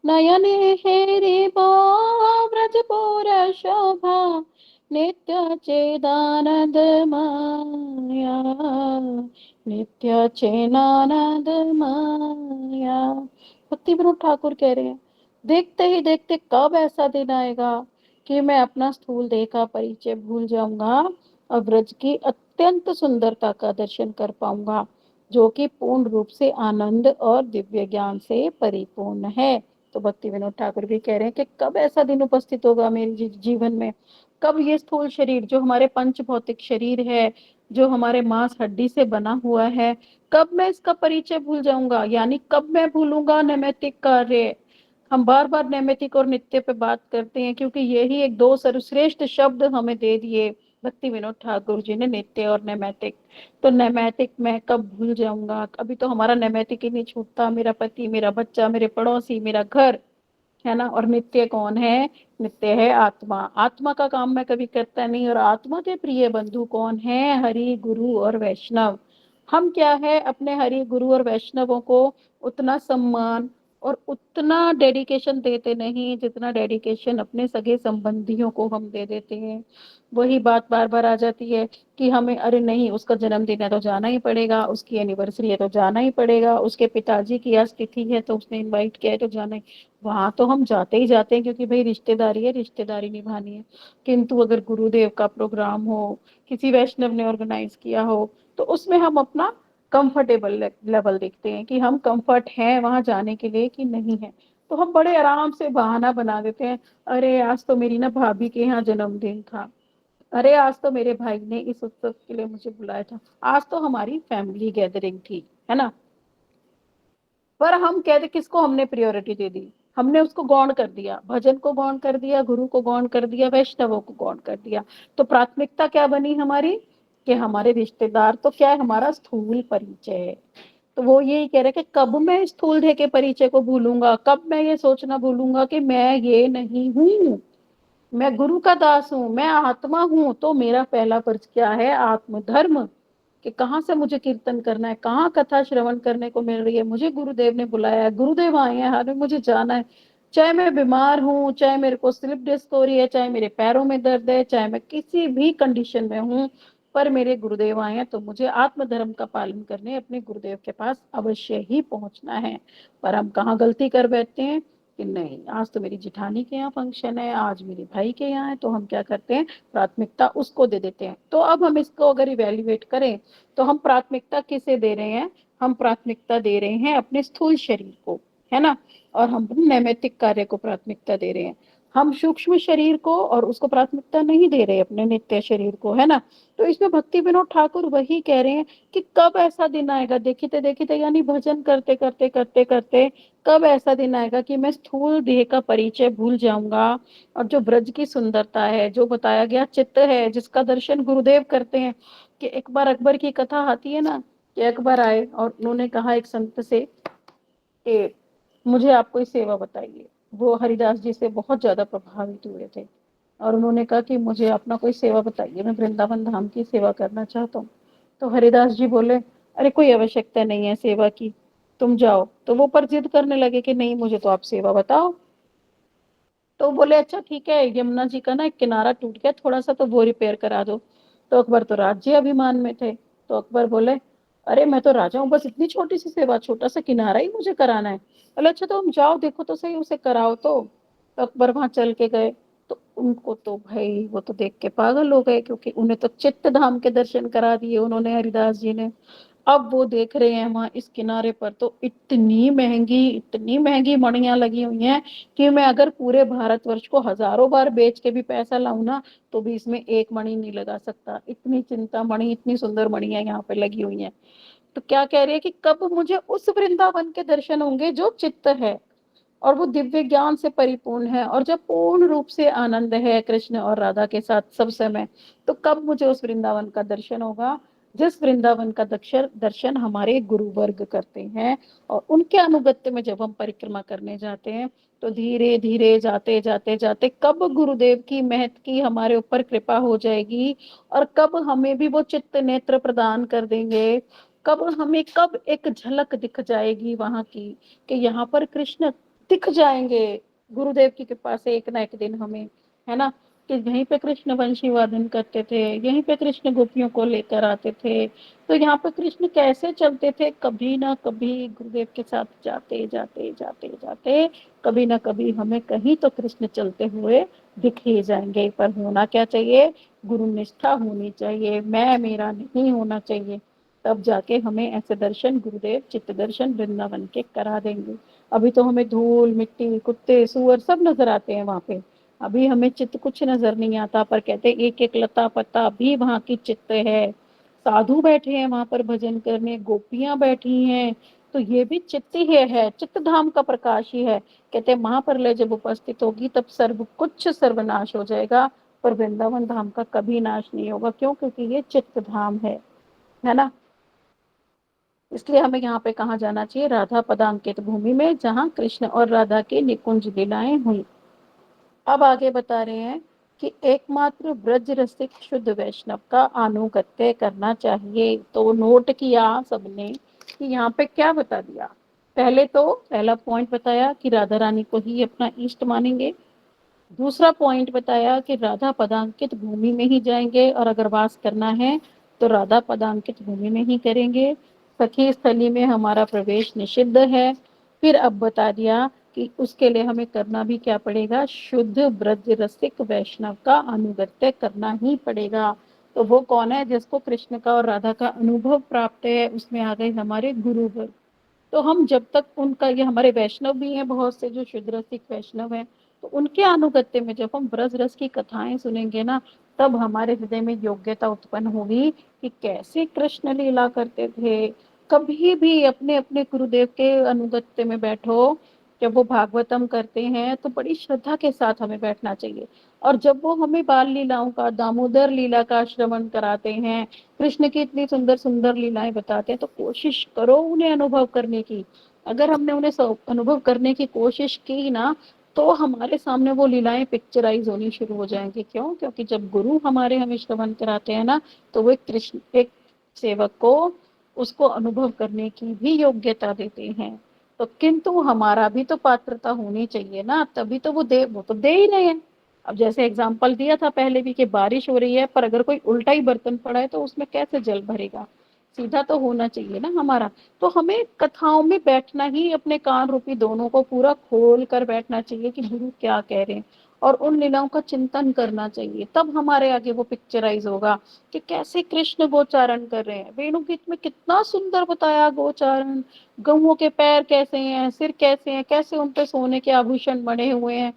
नयने हेरि ब्रजपुर शोभा, नित्य चेदानंद माया, नित्य चेदानंद माया। भक्ति विनोद ठाकुर कह रहे हैं, देखते ही देखते कब ऐसा दिन आएगा कि मैं अपना स्थूल देह का परिचय भूल जाऊंगा और ब्रज की अत्यंत सुंदरता का दर्शन कर पाऊंगा, जो कि पूर्ण रूप से आनंद और दिव्य ज्ञान से परिपूर्ण है। तो भक्ति विनोद ठाकुर भी कह रहे हैं कि कब ऐसा दिन उपस्थित होगा मेरे जीवन में, कब ये स्थूल शरीर, जो हमारे पंच भौतिक शरीर है, जो हमारे मांस हड्डी से बना हुआ है, कब मैं इसका परिचय भूल जाऊंगा, यानी कब मैं भूलूंगा नैमित्तिक कार्य। हम बार बार नैमित्तिक और नित्य पे बात करते हैं, क्योंकि यही एक दो सर्वश्रेष्ठ शब्द हमें दे दिए भक्ति विनोद ठाकुर जी ने, नित्य और नैमित्तिक। तो नैमित्तिक मैं कब भूल जाऊंगा? अभी तो हमारा नैमित्तिक ही नहीं छूटता, मेरा पति, मेरा बच्चा, मेरे पड़ोसी, मेरा घर, है ना। और नित्य कौन है? नित्य है आत्मा। आत्मा का काम मैं कभी करता नहीं। और आत्मा के प्रिय बंधु कौन है? हरि, गुरु और वैष्णव। हम क्या है, अपने हरि, गुरु और वैष्णवों को उतना सम्मान और उतना डेडिकेशन देते नहीं जितना डेडिकेशन अपने सगे संबंधियों को हम दे देते हैं। वही बात बार बार आ जाती है कि हमें, अरे नहीं, उसका जन्मदिन है तो जाना ही पड़ेगा, उसकी एनिवर्सरी है तो जाना ही पड़ेगा, उसके पिताजी की आज तिथि है तो उसने इनवाइट किया है तो जाना ही। वहां तो हम जाते ही जाते हैं, क्योंकि भाई रिश्तेदारी है, रिश्तेदारी निभानी है। किंतु अगर गुरुदेव का प्रोग्राम हो, किसी वैष्णव ने ऑर्गेनाइज किया हो, तो उसमें हम अपना कंफर्टेबल लेवल देखते हैं कि हम कंफर्ट हैं वहां जाने के लिए कि नहीं है। तो हम बड़े आराम से बहाना बना देते हैं, अरे आज तो मेरी ना भाभी के यहाँ जन्मदिन था, अरे आज तो मेरे भाई ने इस उत्सव के लिए मुझे बुलाया था, आज तो हमारी फैमिली गैदरिंग थी, है ना। पर हम कहते, किसको हमने प्रायोरिटी दे दी? हमने उसको गौण कर दिया, भजन को गौण कर दिया, गुरु को गौण कर दिया, वैष्णवों को गौण कर दिया। तो प्राथमिकता क्या बनी हमारी? कि हमारे रिश्तेदार तो क्या है, हमारा स्थूल परिचय है। तो वो यही कह रहे कि कब मैं स्थूल देह के परिचय को भूलूंगा, कब मैं ये सोचना भूलूंगा कि मैं ये नहीं हूं। मैं गुरु का दास हूँ, मैं आत्मा हूँ, तो मेरा पहला फर्ज क्या है, आत्मधर्म, कि कहाँ से मुझे कीर्तन करना है, कहाँ कथा श्रवण करने को मिल रही है, मुझे गुरुदेव ने बुलाया है, गुरुदेव आए हैं, हमें मुझे जाना है। चाहे मैं बीमार हूँ, चाहे मेरे को स्लिप डिस्क हो रही है, चाहे मेरे पैरों में दर्द है, चाहे मैं किसी भी कंडीशन में हूँ, पर मेरे गुरुदेव आए हैं तो मुझे आत्मधर्म का पालन करने अपने गुरुदेव के पास अवश्य ही पहुंचना है। पर हम कहाँ गलती कर बैठते हैं कि नहीं, आज तो मेरी जिठानी के यहाँ फंक्शन है, आज मेरे भाई के यहाँ है, तो हम क्या करते हैं, प्राथमिकता उसको दे देते हैं। तो अब हम इसको अगर इवेल्युएट करें तो हम प्राथमिकता किसे दे रहे हैं, हम प्राथमिकता दे रहे हैं अपने स्थूल शरीर को, है ना, और हम नैमित्तिक कार्य को प्राथमिकता दे रहे हैं। हम सूक्ष्म शरीर को और उसको प्राथमिकता नहीं दे रहे, अपने नित्य शरीर को, है ना। तो इसमें भक्ति विनोद ठाकुर वही कह रहे हैं कि कब ऐसा दिन आएगा, देखते देखते यानी भजन करते करते करते करते कब ऐसा दिन आएगा कि मैं स्थूल देह का परिचय भूल जाऊंगा, और जो ब्रज की सुंदरता है, जो बताया गया चित्त है, जिसका दर्शन गुरुदेव करते हैं। कि एक बार अकबर की कथा आती है ना, कि अकबर आए और उन्होंने कहा एक संत से कि मुझे आप कोई सेवा बताइए। वो हरिदास जी से बहुत ज्यादा प्रभावित हुए थे, और उन्होंने कहा कि मुझे अपना कोई सेवा बताइए, मैं वृंदावन धाम की सेवा करना चाहता हूँ। तो हरिदास जी बोले, अरे कोई आवश्यकता नहीं है सेवा की, तुम जाओ। तो वो पर जिद करने लगे कि नहीं, मुझे तो आप सेवा बताओ। तो बोले अच्छा ठीक है, यमुना जी का ना एक किनारा टूट गया थोड़ा सा, तो वो रिपेयर करा दो। तो अकबर तो राज्य अभिमान में थे, तो अकबर बोले, अरे मैं तो राजा हूँ, बस इतनी छोटी सी सेवा, छोटा सा किनारा ही मुझे कराना है। बोले अच्छा तो हम जाओ, देखो तो सही, उसे कराओ तो अकबर वहां चल के गए। तो उनको तो भाई वो तो देख के पागल हो गए, क्योंकि उन्हें तो चित्त धाम के दर्शन करा दिए उन्होंने, हरिदास जी ने। अब वो देख रहे हैं वहां इस किनारे पर तो इतनी महंगी मणियां लगी हुई हैं कि मैं अगर पूरे भारतवर्ष को हजारों बार बेच के भी पैसा लाऊं ना, तो भी इसमें एक मणि नहीं लगा सकता। इतनी चिंता मणि, इतनी सुंदर मणियां यहाँ पे लगी हुई हैं। तो क्या कह रही है कि कब मुझे उस वृंदावन के दर्शन होंगे जो चित्त है, और वो दिव्य ज्ञान से परिपूर्ण है, और जब पूर्ण रूप से आनंद है कृष्ण और राधा के साथ सब समय, तो कब मुझे उस वृंदावन का दर्शन होगा, जिस वृंदावन का दर्शन दर्शन हमारे गुरु वर्ग करते हैं। और उनके अनुगत्य में जब हम परिक्रमा करने जाते हैं, तो धीरे धीरे जाते जाते जाते कब गुरुदेव की महत की हमारे ऊपर कृपा हो जाएगी, और कब हमें भी वो चित्त नेत्र प्रदान कर देंगे, कब हमें कब एक झलक दिख जाएगी वहां की, कि यहाँ पर कृष्ण दिख जाएंगे गुरुदेव की कृपा से एक ना एक दिन हमें, है ना। कि यहीं पे कृष्ण वंशी वादन करते थे, यहीं पे कृष्ण गोपियों को लेकर आते थे, तो यहाँ पे कृष्ण कैसे चलते थे, कभी ना कभी गुरुदेव के साथ जाते जाते जाते जाते कभी ना कभी हमें कहीं तो कृष्ण चलते हुए दिख ही जाएंगे। पर होना क्या चाहिए, गुरु निष्ठा होनी चाहिए, मैं मेरा नहीं होना चाहिए। तब जाके हमें ऐसे दर्शन गुरुदेव चित्त दर्शन वृंदावन के करा देंगे। अभी तो हमें धूल मिट्टी कुत्ते सुअर सब नजर आते हैं वहां पे, अभी हमें चित्त कुछ नजर नहीं आता, पर कहते एक एक लता पत्ता भी वहां की चित्त है। साधु बैठे हैं वहां पर भजन करने, गोपियां बैठी हैं, तो ये भी चित्त ही है, चित्त धाम का प्रकाश ही है। कहते महाप्रलय जब उपस्थित होगी तब सर्व कुछ सर्वनाश हो जाएगा, पर वृंदावन धाम का कभी नाश नहीं होगा। क्यों, क्योंकि ये चित्त धाम है ना। इसलिए हमें यहाँ पे कहाँ जाना चाहिए, राधा पदांकित भूमि में, जहाँ कृष्ण और राधा की निकुंज लीलाएं हुई। अब आगे बता रहे हैं कि एकमात्र ब्रज रसिक शुद्ध वैष्णव का अनुगत्य करना चाहिए। तो नोट किया सबने कि यहाँ पे क्या बता दिया। पहले तो पहला पॉइंट बताया कि राधा रानी को ही अपना इष्ट मानेंगे। दूसरा पॉइंट बताया कि राधा पदांकित भूमि में ही जाएंगे, और अगर वास करना है तो राधा पदांकित भूमि में ही करेंगे। सखी स्थली में हमारा प्रवेश निषिद्ध है। फिर अब बता दिया कि उसके लिए हमें करना भी क्या पड़ेगा, शुद्ध ब्रज रसिक वैष्णव का अनुगत्य करना ही पड़ेगा। तो वो कौन है, जिसको कृष्ण का और राधा का अनुभव प्राप्त है, उसमें आ गए हमारे गुरु। तो हम जब तक उनका, ये हमारे वैष्णव भी हैं बहुत से जो शुद्ध रसिक वैष्णव हैं, तो उनके अनुगत्य में जब हम ब्रज रस की कथाएं सुनेंगे ना, तब हमारे हृदय में योग्यता उत्पन्न होगी कि कैसे कृष्ण लीला करते थे। कभी भी अपने अपने गुरुदेव के अनुगत्य में बैठो, जब वो भागवतम करते हैं तो बड़ी श्रद्धा के साथ हमें बैठना चाहिए। और जब वो हमें बाल लीलाओं का, दामोदर लीला का श्रवण कराते हैं, कृष्ण की इतनी सुंदर सुंदर लीलाएं बताते हैं, तो कोशिश करो उन्हें अनुभव करने की। अगर हमने उन्हें अनुभव करने की कोशिश की ना, तो हमारे सामने वो लीलाएं पिक्चराइज होनी शुरू हो जाएंगी। क्यों? क्योंकि जब गुरु हमारे हमें श्रवण कराते हैं ना, तो वो एक कृष्ण एक सेवक को उसको अनुभव करने की भी योग्यता देते हैं। तो किंतु हमारा भी तो पात्रता होनी चाहिए ना, तभी तो वो तो दे ही रहे हैं। अब जैसे एग्जाम्पल दिया था पहले भी कि बारिश हो रही है, पर अगर कोई उल्टा ही बर्तन पड़ा है तो उसमें कैसे जल भरेगा? सीधा तो होना चाहिए ना हमारा। तो हमें कथाओं में बैठना ही, अपने कान रूपी दोनों को पूरा खोल कर बैठना चाहिए कि गुरु क्या कह रहे हैं, और उन लीलाओं का चिंतन करना चाहिए। तब हमारे आगे वो पिक्चराइज होगा कि कैसे कृष्ण गोचारण कर रहे हैं। वेणुगीत में कितना सुंदर बताया गोचारण, गऊओं के पैर कैसे हैं, सिर कैसे हैं, कैसे उन पे सोने के आभूषण बने हुए हैं।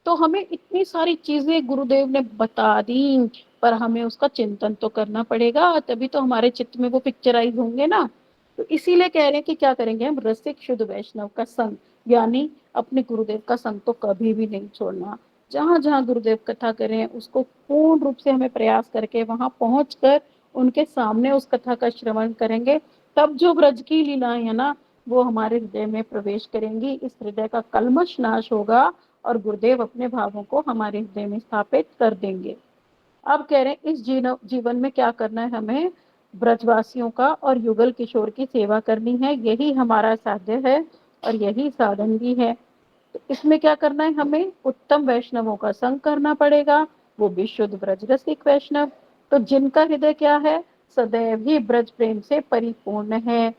तो हमें इतनी सारी चीजें गुरुदेव ने बता दी, पर हमें उसका चिंतन तो करना पड़ेगा, तभी तो हमारे चित्त में वो पिक्चराइज होंगे ना। तो इसीलिए कह रहे हैं कि क्या करेंगे हम, रसिक शुद्ध वैष्णव का संग, यानी अपने गुरुदेव का संग तो कभी भी नहीं छोड़ना। जहां जहां गुरुदेव कथा करें उसको पूर्ण रूप से हमें प्रयास करके वहां पहुंचकर उनके सामने उस कथा का श्रवण करेंगे। तब जो ब्रज की लीलाएं है ना, वो हमारे हृदय में प्रवेश करेंगी, इस हृदय का कल्मश नाश होगा, और गुरुदेव अपने भावों को हमारे हृदय में स्थापित कर देंगे। अब कह रहे हैं इस जीवन में क्या करना है हमें, ब्रजवासियों का और युगल किशोर की सेवा करनी है, यही हमारा साध्य है और यही साधन भी है। तो इसमें क्या करना है, हमें उत्तम वैष्णवों का संग करना पड़ेगा, वो भी शुद्ध ब्रज रसिक वैष्णव, तो जिनका हृदय क्या है, सदैव ही ब्रज प्रेम से परिपूर्ण है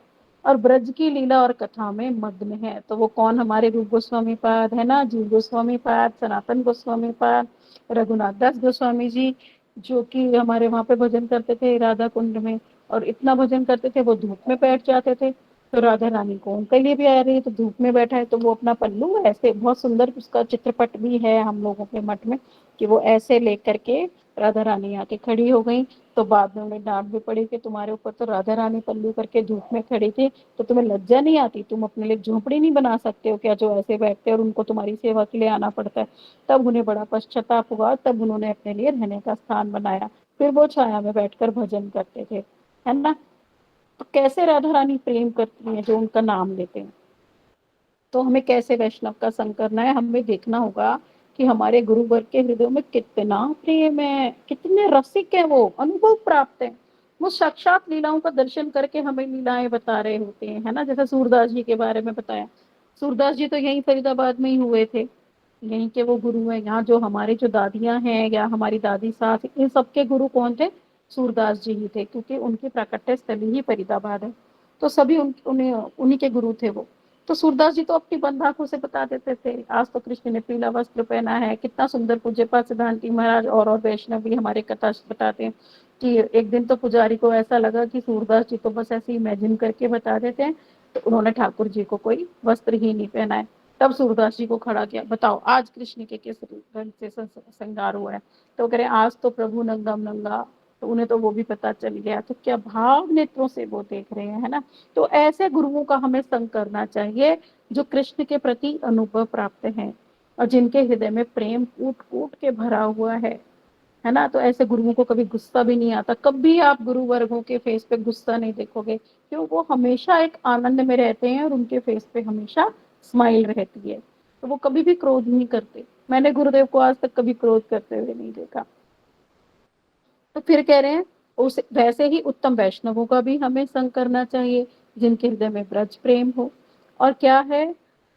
और ब्रज की लीला और कथा में मग्न है। तो वो कौन, हमारे रूप गोस्वामी पाद है ना, जीव गोस्वामी पाद, सनातन गोस्वामी पाद, रघुनाथ दास गोस्वामी जी, जो कि हमारे वहां पे भजन करते थे राधा कुंड में, और इतना भजन करते थे वो धूप में बैठ जाते थे। तो राधा रानी को उनके लिए भी आ रही है, तो धूप में बैठा है, तो वो अपना पल्लू ऐसे, बहुत सुंदर उसका चित्रपट भी है हम लोगों के मठ में, कि वो ऐसे लेकर के राधा रानी आके खड़ी हो गई। तो बाद में उन्हें डांट भी पड़ी कि तुम्हारे ऊपर तो राधा रानी पल्लू करके धूप में खड़ी थी, तो तुम्हें लज्जा नहीं आती, तुम अपने लिए झोपड़ी नहीं बना सकते हो क्या, जो ऐसे बैठते हैं और उनको तुम्हारी सेवा के लिए आना पड़ता है। तब उन्हें बड़ा पश्चाताप हुआ, तब उन्होंने अपने लिए रहने का स्थान बनाया, फिर वो छाया में बैठकर भजन करते थे, है ना। तो कैसे राधा रानी प्रेम करती हैं जो उनका नाम लेते हैं। तो हमें कैसे वैष्णव का संग करना है, हमें देखना होगा कि हमारे गुरुवर के हृदय में कितना प्रेम है, कितने रसिक है, वो अनुभव प्राप्त है। वो साक्षात लीलाओं का दर्शन करके हमें लीलाएं बता रहे होते हैं, है ना। जैसे सूरदास जी के बारे में बताया, सूरदास जी तो यहीं फरीदाबाद में ही हुए थे, यहीं के वो गुरु हैं। यहाँ जो हमारे जो दादियां हैं या हमारी दादी सास, इन सबके गुरु कौन थे, सूरदास जी ही थे, क्योंकि उनकी प्राकट्य स्थली ही फरीदाबाद है। तो सभी उन्हें उन्हीं के गुरु थे वो। तो सूरदास जी तो अपनी बंद आंखों से बता देते थे, आज तो कृष्ण ने पीला वस्त्र पहना है, कितना सुंदर। पूज्य पाद सिद्धांति महाराज और वैष्णव भी हमारे कथा बताते हैं कि एक दिन तो पुजारी को ऐसा लगा कि सूरदास जी तो बस ऐसे इमेजिन करके बता देते हैं, तो उन्होंने ठाकुर जी को कोई वस्त्र ही नहीं पहना है। तब सूरदास जी को खड़ा किया, बताओ आज कृष्ण के किस रंग से श्रृंगार हुआ है। तो कह रहे आज तो प्रभु नंगम नंगा। तो उन्हें तो वो भी पता चल गया, तो क्या भाव नेत्रों से वो देख रहे हैं, है ना। तो ऐसे गुरुओं का हमें संग करना चाहिए जो कृष्ण के प्रति अनुभव प्राप्त है और जिनके हृदय में प्रेम कूट कूट के भरा हुआ है ना। तो ऐसे गुरुओं को कभी गुस्सा भी नहीं आता, कभी आप गुरु वर्गों के फेस पे गुस्सा नहीं देखोगे, क्यों, वो हमेशा एक आनंद में रहते हैं और उनके फेस पे हमेशा स्माइल रहती है। तो वो कभी भी क्रोध नहीं करते, मैंने गुरुदेव को आज तक कभी क्रोध करते हुए नहीं देखा। तो फिर कह रहे हैं उस वैसे ही उत्तम वैष्णवों का भी हमें संग करना चाहिए, जिनके हृदय में ब्रज प्रेम हो। और क्या है,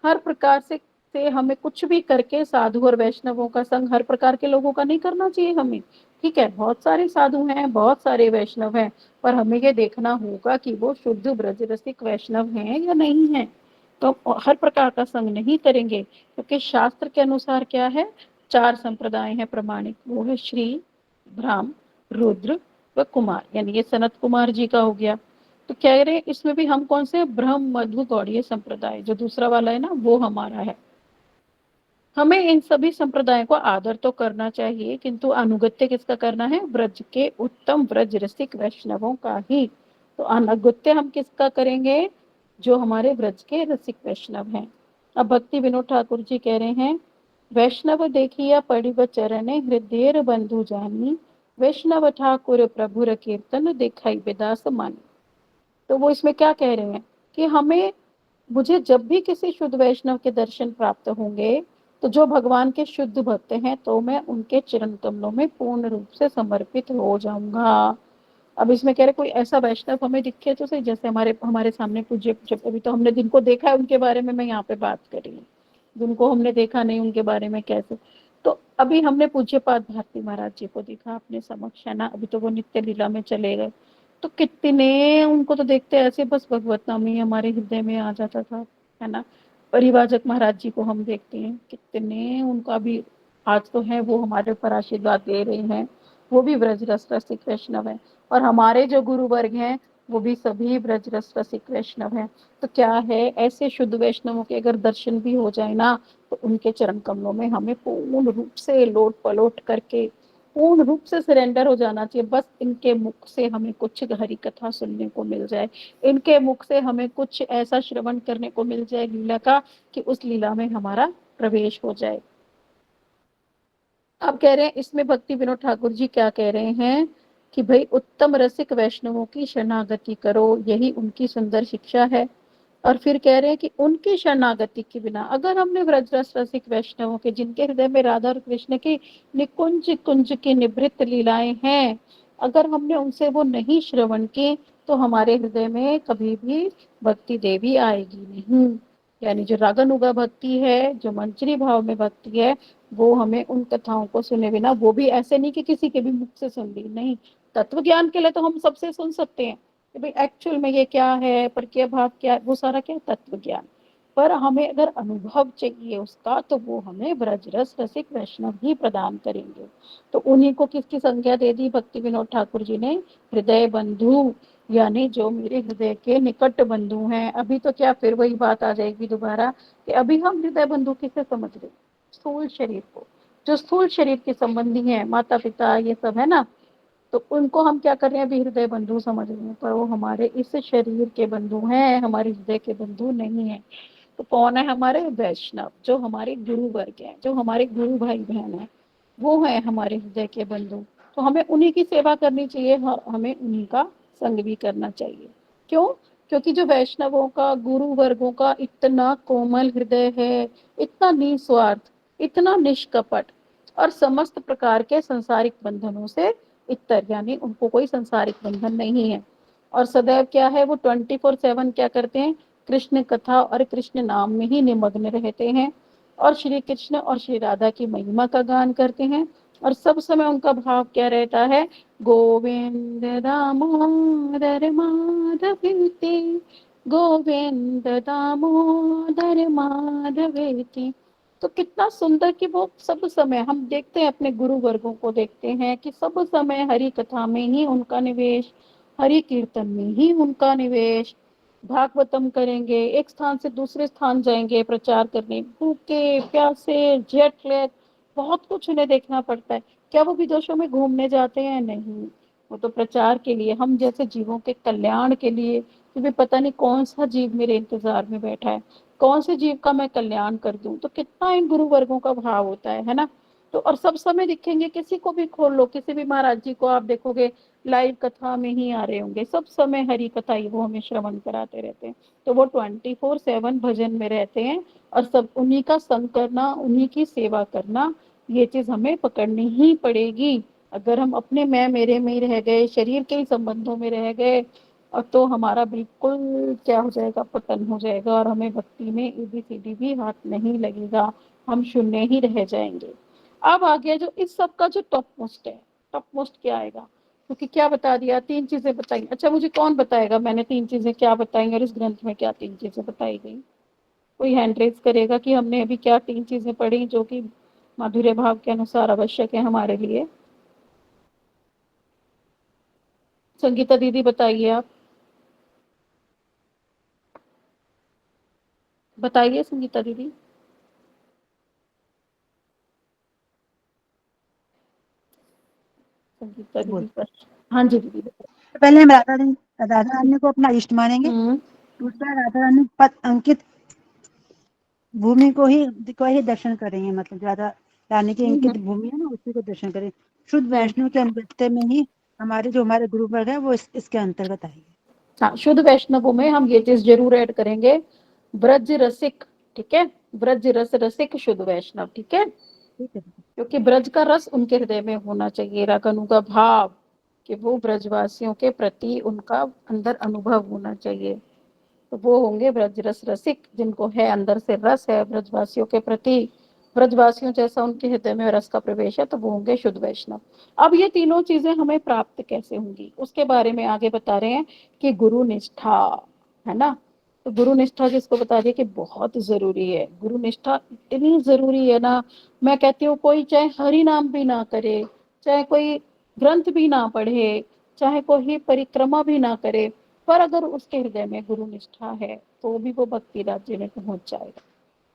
हर प्रकार से हमें कुछ भी करके साधु और वैष्णवों का संग हर प्रकार के लोगों का नहीं करना चाहिए हमें। ठीक है, बहुत सारे साधु हैं, बहुत सारे वैष्णव हैं, पर हमें ये देखना होगा कि वो शुद्ध ब्रज रसिक वैष्णव हैं या नहीं है। तो हर प्रकार का संग नहीं करेंगे, क्योंकि शास्त्र के अनुसार क्या है, चार संप्रदाय है प्रमाणिक, वो है श्री, ब्राह्म, रुद्र व कुमार, यानी ये सनत कुमार जी का हो गया। तो कह रहे इसमें भी हम कौन से, ब्रह्म मध्व गौड़ीय संप्रदाय, जो दूसरा वाला है ना वो हमारा है। हमें इन सभी संप्रदायों को आदर तो करना चाहिए, किंतु अनुगत्य किसका करना है, ब्रज के उत्तम ब्रज रसिक वैष्णवों का ही। तो अनुगत्य हम किसका करेंगे, जो हमारे ब्रज के रसिक वैष्णव हैं। अब भक्ति विनोद ठाकुर जी कह रहे हैं, वैष्णव देखिया पड़िब चरण हृदय बंधु जानी, वैष्णव ठाकुर प्रभुर कीर्तन दिखाई बेदास मानी। तो वो इसमें क्या कह रहे हैं कि हमें, मुझे जब भी किसी शुद्ध वैष्णव के दर्शन प्राप्त होंगे, तो जो भगवान के शुद्ध भक्त हैं तो मैं उनके चरण कमलों में पूर्ण रूप से समर्पित हो जाऊंगा। अब इसमें कह रहे कोई ऐसा वैष्णव हमें दिखे तो सही, जैसे हमारे हमारे सामने पूज्य, जब अभी तो हमने जिनको देखा है उनके बारे में मैं यहाँ पे बात कर रही हूँ, जिनको हमने देखा नहीं उनके बारे में कैसे। तो अभी हमने पूज्यपाद भारती महाराज जी को देखा अपने समक्ष, है ना, अभी तो वो नित्य लीला में चले गए। तो कितने उनको तो देखते ऐसे बस भगवत नाम ही हमारे हृदय में आ जाता था, है ना। परिवाजक महाराज जी को हम देखते हैं, कितने उनका भी आज तो है, वो हमारे ऊपर आशीर्वाद दे रहे हैं, वो भी ब्रज रस रसिक वैष्णव है। और हमारे जो गुरु वर्ग हैं वो भी सभी ब्रज रस रसिक वैष्णव हैं। तो क्या है, ऐसे शुद्ध वैष्णवों के अगर दर्शन भी हो जाए ना, तो उनके चरण कमलों में हमें पूर्ण रूप से लोट पलोट करके पूर्ण रूप से सरेंडर हो जाना चाहिए। बस इनके मुख से हमें कुछ हरि कथा सुनने को मिल जाए, इनके मुख से हमें कुछ ऐसा श्रवण करने को मिल जाए लीला का, कि उस लीला में हमारा प्रवेश हो जाए। अब कह रहे हैं इसमें भक्ति विनोद ठाकुर जी क्या कह रहे हैं कि भाई उत्तम रसिक वैष्णवों की शरणागति करो, यही उनकी सुंदर शिक्षा है। और फिर कह रहे हैं कि उनकी शरणागति के बिना, अगर हमने व्रजरस रसिक वैष्णवों के, जिनके हृदय में राधा और कृष्ण की निकुंज कुंज की निभृत लीलाएं हैं, अगर हमने उनसे वो नहीं श्रवण की, तो हमारे हृदय में कभी भी भक्ति देवी आएगी नहीं। यानी जो रागानुगा भक्ति है, जो मंजरी भाव में भक्ति है, वो हमें उन कथाओं को सुने बिना, वो भी ऐसे नहीं कि किसी के भी मुख से सुन ली, नहीं। तत्व ज्ञान के लिए तो हम सबसे सुन सकते हैं कि भाई एक्चुअल में ये क्या है, परकीय भाव क्या है, वो सारा क्या तत्व ज्ञान। पर हमें अगर अनुभव चाहिए उसका, तो वो हमें ब्रज रस रसिक वैष्णव ही प्रदान करेंगे। तो उन्हीं को किसकी संज्ञा दे दी भक्ति विनोद ठाकुर जी ने, हृदय बंधु, यानी जो मेरे हृदय के निकट बंधु हैं। अभी तो क्या फिर वही बात आ जाएगी दोबारा, कि अभी हम हृदय बंधु किसे समझ रहे, स्थूल शरीर को, जो स्थूल शरीर के संबंधी है, माता पिता ये सब है ना, तो उनको हम क्या कर रहे हैं, अभी हृदय बंधु समझ रहे हैं, पर वो हमारे इस शरीर के बंधु हैं, हमारे हृदय के बंधु नहीं है। तो कौन है हमारे वैष्णव, जो हमारे गुरु वर्ग हैं, जो हमारे गुरु भाई बहन है, वो है हमारे हृदय के बंधु। तो हमें उन्हीं की सेवा करनी चाहिए, हमें उन्हीं का संग भी करना चाहिए। क्यों? क्योंकि जो वैष्णवों का, गुरु वर्गों का इतना कोमल हृदय है, इतना निस्वार्थ, इतना निष्कपट, और समस्त प्रकार के संसारिक बंधनों से इतर, यानी उनको कोई संसारिक बंधन नहीं है। और सदैव क्या है, वो 24/7 क्या करते हैं, कृष्ण कथा और कृष्ण नाम में ही निमग्न रहते हैं, और श्री कृष्ण और श्री राधा की महिमा का गान करते हैं। और सब समय उनका भाव क्या रहता है, गोविंद दामोदर माधवेति, गोविंद दामोदर माधवेति। तो कितना सुंदर कि वो सब समय, हम देखते हैं अपने गुरु वर्गों को देखते हैं कि सब समय हरि कथा में ही उनका निवेश, हरि कीर्तन में ही उनका निवेश। भागवतम करेंगे, एक स्थान से दूसरे स्थान जाएंगे प्रचार करने, भूखे प्यासे जेट लैग, बहुत कुछ उन्हें देखना पड़ता है। क्या वो विदेशों में घूमने जाते हैं? नहीं, वो तो प्रचार के लिए, हम जैसे जीवों के कल्याण के लिए, कि पता नहीं कौन सा जीव मेरे इंतजार में बैठा है, कौन से जीव का मैं कल्याण कर दूं। तो कितना इन गुरु वर्गों का भाव होता है ना। तो और सब समय दिखेंगे, किसी को भी खोल लो, किसी भी महाराज जी को आप देखोगे लाइव कथा में ही आ रहे होंगे, सब समय हरि कथा ही वो हमें श्रवण कराते रहते हैं। तो वो 24/7 भजन में रहते हैं, और सब उन्हीं का संग करना, उन्हीं की सेवा करना, ये चीज हमें पकड़नी ही पड़ेगी। अगर हम अपने मैं मेरे में ही रह गए, शरीर के ही संबंधों में रह गए, और तो हमारा बिल्कुल क्या हो जाएगा, पतन हो जाएगा, और हमें भक्ति में एबी सीधी भी हाथ नहीं लगेगा, हम शून्य ही रह जाएंगे। अब आ गया जो इस सब का जो टॉप मोस्ट है, टॉप मोस्ट क्या आएगा, क्योंकि क्या बता दिया, 3 चीजें बताई। अच्छा मुझे कौन बताएगा मैंने 3 चीजें क्या बताई, और इस ग्रंथ में क्या 3 चीजें बताई गई? कोई हैंड रेज करेगा कि हमने अभी क्या 3 चीजें पढ़ी जो कि माधुर्य भाव के अनुसार आवश्यक है हमारे लिए। संगीता दीदी बताइए, आप बताइए संगीता दीदी। संगीता बोल। दीदी पर, हाँ जी दीदी बताइए। तो पहले हम राधा रानी को अपना इष्ट मानेंगे। हम्म दूसरा, राधा रानी पद अंकित भूमि को ही दर्शन करेंगे, मतलब राधा रानी की हम्म अंकित भूमि है ना, उसी को दर्शन करें। शुद्ध वैष्णव के अनुगत्य में ही हमारे गुरु वर्ग है वो इसके अंतर्गत आएंगे। हाँ, शुद्ध वैष्णवों में हम ये चीज जरूर ऐड करेंगे, ब्रज रसिक, ठीक है। ब्रज रस रसिक शुद्ध वैष्णव, ठीक है, ठीक है। क्योंकि ब्रज का रस उनके हृदय में होना चाहिए, रकनु का भाव, कि वो ब्रजवासियों के प्रति उनका अंदर अनुभव होना चाहिए, तो वो होंगे ब्रज रस रसिक, जिनको है अंदर से रस है ब्रजवासियों के प्रति, ब्रजवासियों जैसा उनके हृदय में रस का प्रवेश है, तो वो होंगे शुद्ध वैष्णव। अब ये तीनों चीजें हमें प्राप्त कैसे होंगी उसके बारे में आगे बता रहे हैं कि गुरु निष्ठा, है ना। तो गुरु निष्ठा जिसको बता दिया कि बहुत जरूरी है, गुरु निष्ठा इतनी जरूरी है ना, मैं कहती हूँ कोई चाहे हरि नाम भी ना करे, चाहे कोई ग्रंथ भी ना पढ़े, चाहे कोई परिक्रमा भी ना करे, पर अगर उसके हृदय में गुरु निष्ठा है तो भी वो भक्ति राज्य में पहुंच जाएगा।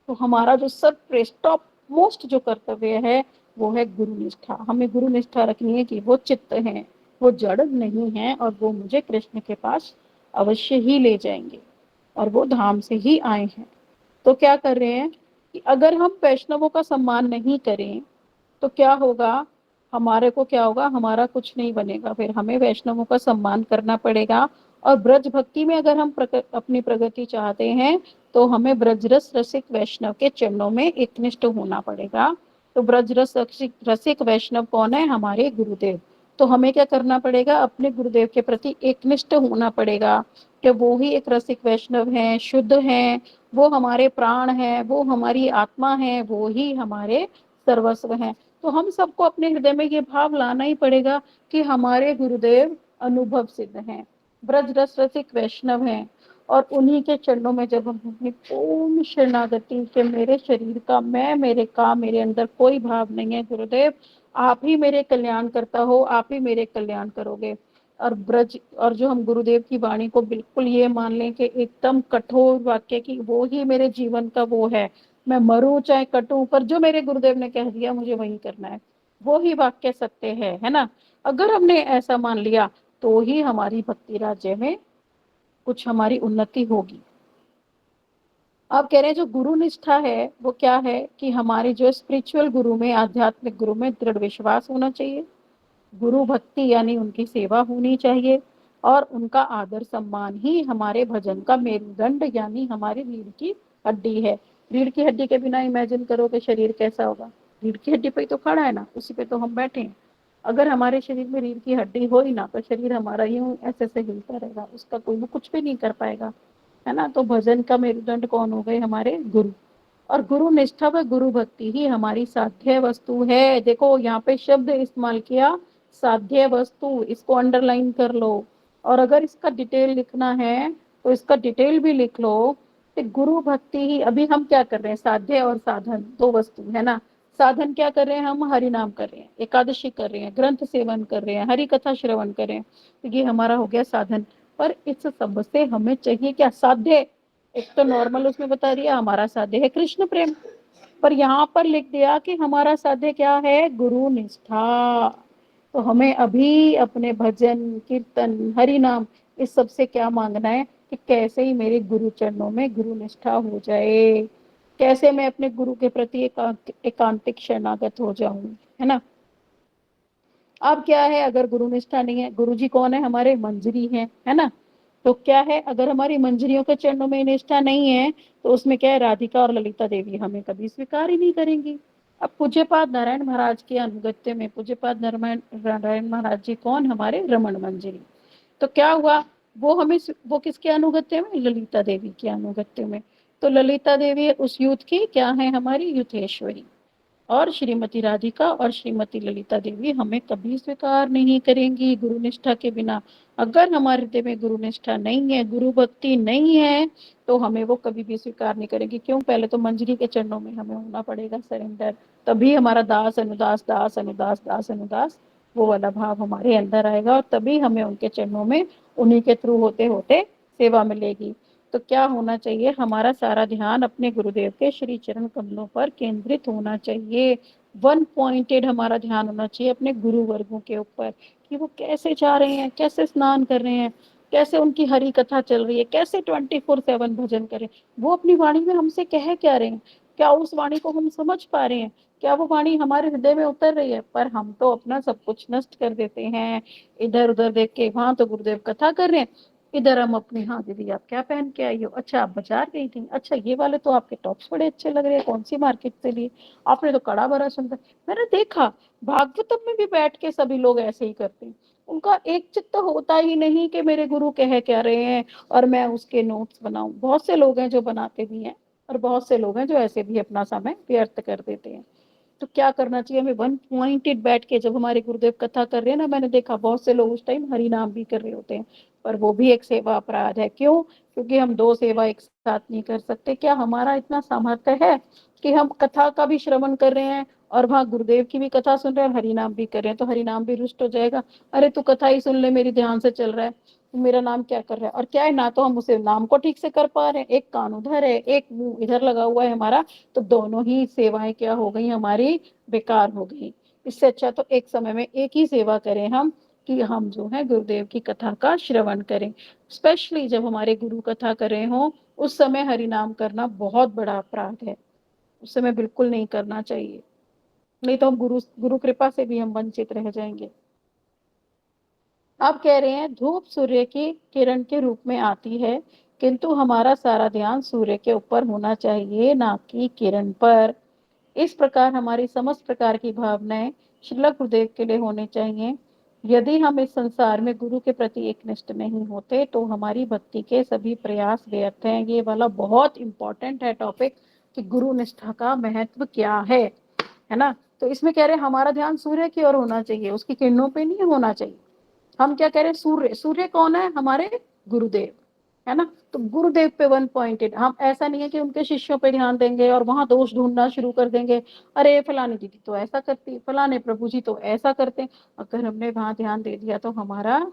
तो हमारा जो सर्वश्रेष्ठ टॉप मोस्ट जो कर्तव्य है वो है गुरु निष्ठा। हमें गुरु निष्ठा रखनी है कि वो चित्त है, वो जड़ नहीं है, और वो मुझे कृष्ण के पास अवश्य ही ले जाएंगे, और वो धाम से ही आए हैं। तो क्या कर रहे हैं कि अगर हम वैष्णवों का सम्मान नहीं करें तो क्या होगा, हमारे को क्या होगा, हमारा कुछ नहीं बनेगा, फिर हमें वैष्णवों का सम्मान करना पड़ेगा। और ब्रज भक्ति में अगर हम अपनी प्रगति चाहते हैं तो हमें ब्रजरस रसिक वैष्णव के चरणों में एकनिष्ठ होना पड़ेगा। तो ब्रजरस रसिक वैष्णव कौन है, हमारे गुरुदेव। तो हमें क्या करना पड़ेगा, अपने गुरुदेव के प्रति एकनिष्ठ होना पड़ेगा, कि वो ही एक रसिक वैष्णव हैं, शुद्ध हैं, वो हमारे प्राण हैं, वो हमारी आत्मा है, वो ही हमारे सर्वस्व हैं। तो हम सबको अपने हृदय में ये भाव लाना ही पड़ेगा कि हमारे गुरुदेव अनुभव सिद्ध हैं, ब्रज रस रसिक वैष्णव हैं, और उन्हीं के चरणों में जब हम अपनी पूर्ण शरणागति के मेरे शरीर का मैं, मेरे का, मेरे अंदर कोई भाव नहीं है गुरुदेव, आप ही मेरे कल्याण करता हो, आप ही मेरे कल्याण करोगे। और ब्रज, और जो हम गुरुदेव की वाणी को बिल्कुल ये मान लें कि एकदम कठोर वाक्य की वो ही मेरे जीवन का वो है, मैं मरूं चाहे कटूं, पर जो मेरे गुरुदेव ने कह दिया मुझे वही करना है, वो ही वाक्य सत्य है ना। अगर हमने ऐसा मान लिया तो ही हमारी भक्ति राज्य में कुछ हमारी उन्नति होगी। आप कह रहे हैं जो गुरु निष्ठा है वो क्या है, कि हमारे जो स्पिरिचुअल गुरु में, आध्यात्मिक गुरु में दृढ़ विश्वास होना चाहिए, गुरु भक्ति यानी उनकी सेवा होनी चाहिए, और उनका आदर सम्मान ही हमारे भजन का मेरुदंड यानी हमारी रीढ़ की हड्डी है। रीढ़ की हड्डी के बिना इमेजिन करो कि शरीर कैसा होगा, रीढ़ की हड्डी पे ही तो खड़ा है ना, उसी पे तो हम बैठे हैं। अगर हमारे शरीर में रीढ़ की हड्डी हो ही ना तो शरीर हमारा यूं ऐसे ऐसे हिलता रहेगा, उसका कोई वो कुछ भी नहीं कर पाएगा, है ना। तो भजन का मेरुदंड कौन हो गए, हमारे गुरु। और गुरु निष्ठा व गुरु भक्ति ही हमारी साध्य वस्तु है। देखो यहाँ पे शब्द इस्तेमाल किया, साध्य वस्तु, इसको अंडरलाइन कर लो। और अगर इसका डिटेल लिखना है तो इसका डिटेल भी लिख लो कि गुरु भक्ति ही, अभी हम क्या कर रहे हैं, साध्य और साधन दो वस्तु है ना। साधन क्या कर रहे हैं, हम हरि नाम कर रहे हैं, एकादशी कर रहे हैं, ग्रंथ सेवन कर रहे हैं, हरि कथा श्रवण कर रहे हैं, तो ये हमारा हो गया साधन। पर इस सब से हमें चाहिए क्या, साध्य। एक तो नॉर्मल उसमें बता दिया हमारा साध्य है कृष्ण प्रेम, पर यहाँ पर लिख दिया कि हमारा साध्य क्या है, गुरु निष्ठा। तो हमें अभी अपने भजन कीर्तन हरि नाम इस सब से क्या मांगना है, कि कैसे ही मेरे गुरु चरणों में गुरु निष्ठा हो जाए, कैसे मैं अपने गुरु के प्रति एकांतिक शरणागत हो जाऊं, है ना। अब क्या है, अगर गुरु निष्ठा नहीं है, गुरु जी कौन है, हमारे मंजरी हैं, है ना। तो क्या है, अगर हमारी मंजरियों के चरणों में निष्ठा नहीं है तो उसमें क्या है, राधिका और ललिता देवी हमें कभी स्वीकार ही नहीं करेंगी। अब पूज्यपाद नारायण महाराज के अनुगत्य में, पूज्यपाद नारायण महाराज जी कौन, हमारे रमण मंजरी। तो क्या हुआ, वो हमें, वो किसके अनुगत्य में, ललिता देवी के अनुगत्य में। तो ललिता देवी उस यूथ की क्या है, हमारी युथेश्वरी। और श्रीमती राधिका और श्रीमती ललिता देवी हमें कभी स्वीकार नहीं करेंगी गुरु निष्ठा के बिना। अगर हमारे हृदय में गुरु निष्ठा नहीं है, गुरु भक्ति नहीं है, तो हमें वो कभी भी स्वीकार नहीं करेंगी। क्यों, पहले तो मंजरी के चरणों में हमें होना पड़ेगा सरेंडर, तभी हमारा दास अनुदास, दास अनुदास, दास अनुदास वो वाला भाव हमारे अंदर आएगा, और तभी हमें उनके चरणों में उन्हीं के थ्रू होते होते सेवा मिलेगी। तो क्या होना चाहिए, हमारा सारा ध्यान अपने गुरुदेव के श्री चरण कमलों पर केंद्रित होना चाहिए। वन पॉइंटेड हमारा ध्यान होना चाहिए अपने गुरु वर्गों के ऊपर, कि वो कैसे जा रहे हैं, कैसे स्नान कर रहे हैं, कैसे उनकी हरि कथा चल रही है, कैसे 24/7 भजन करें, वो अपनी वाणी में हमसे कह क्या रहे हैं, क्या उस वाणी को हम समझ पा रहे हैं, क्या वो वाणी हमारे हृदय में उतर रही है। पर हम तो अपना सब कुछ नष्ट कर देते हैं, इधर उधर देख के, वहां तो गुरुदेव कथा कर रहे हैं, इधर हम अपनी, हाँ दीदी आप क्या पहन के आई हो, अच्छा आप बाजार गई थी, अच्छा ये वाले तो आपके टॉप्स बड़े अच्छे लग रहे हैं, कौन सी मार्केट से लिए, आपने तो कड़ा बड़ा सुंदर। मैंने देखा भागवतम में भी बैठ के सभी लोग ऐसे ही करते हैं। उनका एक चित्त होता ही नहीं कि मेरे गुरु कह क्या रहे हैं और मैं उसके नोट्स बनाऊं। बहुत से लोग हैं जो बनाते भी हैं और बहुत से लोग हैं जो ऐसे भी अपना समय व्यर्थ कर देते हैं। तो क्या करना चाहिए हमें, वन पॉइंटेड बैठ के जब हमारे गुरुदेव कथा कर रहे हैं ना, मैंने देखा बहुत से लोग उस टाइम हरि नाम भी कर रहे होते हैं, पर वो भी एक सेवा अपराध है। क्यों? क्योंकि हम दो सेवा एक साथ नहीं कर सकते। क्या हमारा इतना सामर्थ्य है कि हम कथा का भी श्रवण कर रहे हैं और वहां गुरुदेव की भी कथा सुन रहे हैं और हरि नाम भी कर रहे हैं? तो हरि नाम भी रुष्ट हो जाएगा। अरे तू कथा ही सुन ले, मेरी ध्यान से चल रहा है, मेरा नाम क्या कर रहा है? और क्या है ना, तो हम उसे नाम को ठीक से कर पा रहे हैं, एक कान उधर है एक मुंह इधर लगा हुआ है हमारा, तो दोनों ही सेवाएं क्या हो गई हमारी, बेकार हो गई। इससे अच्छा तो एक समय में एक ही सेवा करें हम, कि हम जो है गुरुदेव की कथा का श्रवण करें। स्पेशली जब हमारे गुरु कथा कर रहे हो उस समय हरि नाम करना बहुत बड़ा अपराध है, उस समय बिल्कुल नहीं करना चाहिए, नहीं तो हम गुरु गुरु कृपा से भी हम वंचित रह जाएंगे। आप कह रहे हैं धूप सूर्य की किरण के रूप में आती है, किंतु हमारा सारा ध्यान सूर्य के ऊपर होना चाहिए, ना कि किरण पर। इस प्रकार हमारी समस्त प्रकार की भावनाएं श्रील गुरुदेव के लिए होनी चाहिए। यदि हम इस संसार में गुरु के प्रति एकनिष्ठ नहीं होते तो हमारी भक्ति के सभी प्रयास व्यर्थ हैं। ये वाला बहुत इंपॉर्टेंट है टॉपिक, कि गुरु निष्ठा का महत्व क्या है ना। तो इसमें कह रहे हैं हमारा ध्यान सूर्य की ओर होना चाहिए, उसकी किरणों पे नहीं होना चाहिए। हम क्या कह रहे हैं, सूर्य, सूर्य कौन है, हमारे गुरुदेव, है ना। तो गुरुदेव पे वन पॉइंटेड, हम ऐसा नहीं है कि उनके शिष्यों पे ध्यान देंगे और वहां दोष ढूंढना शुरू कर देंगे। अरे फलानी दीदी तो ऐसा करती, फलाने प्रभु जी तो ऐसा करते। अगर हमने वहां ध्यान दे दिया तो हमारा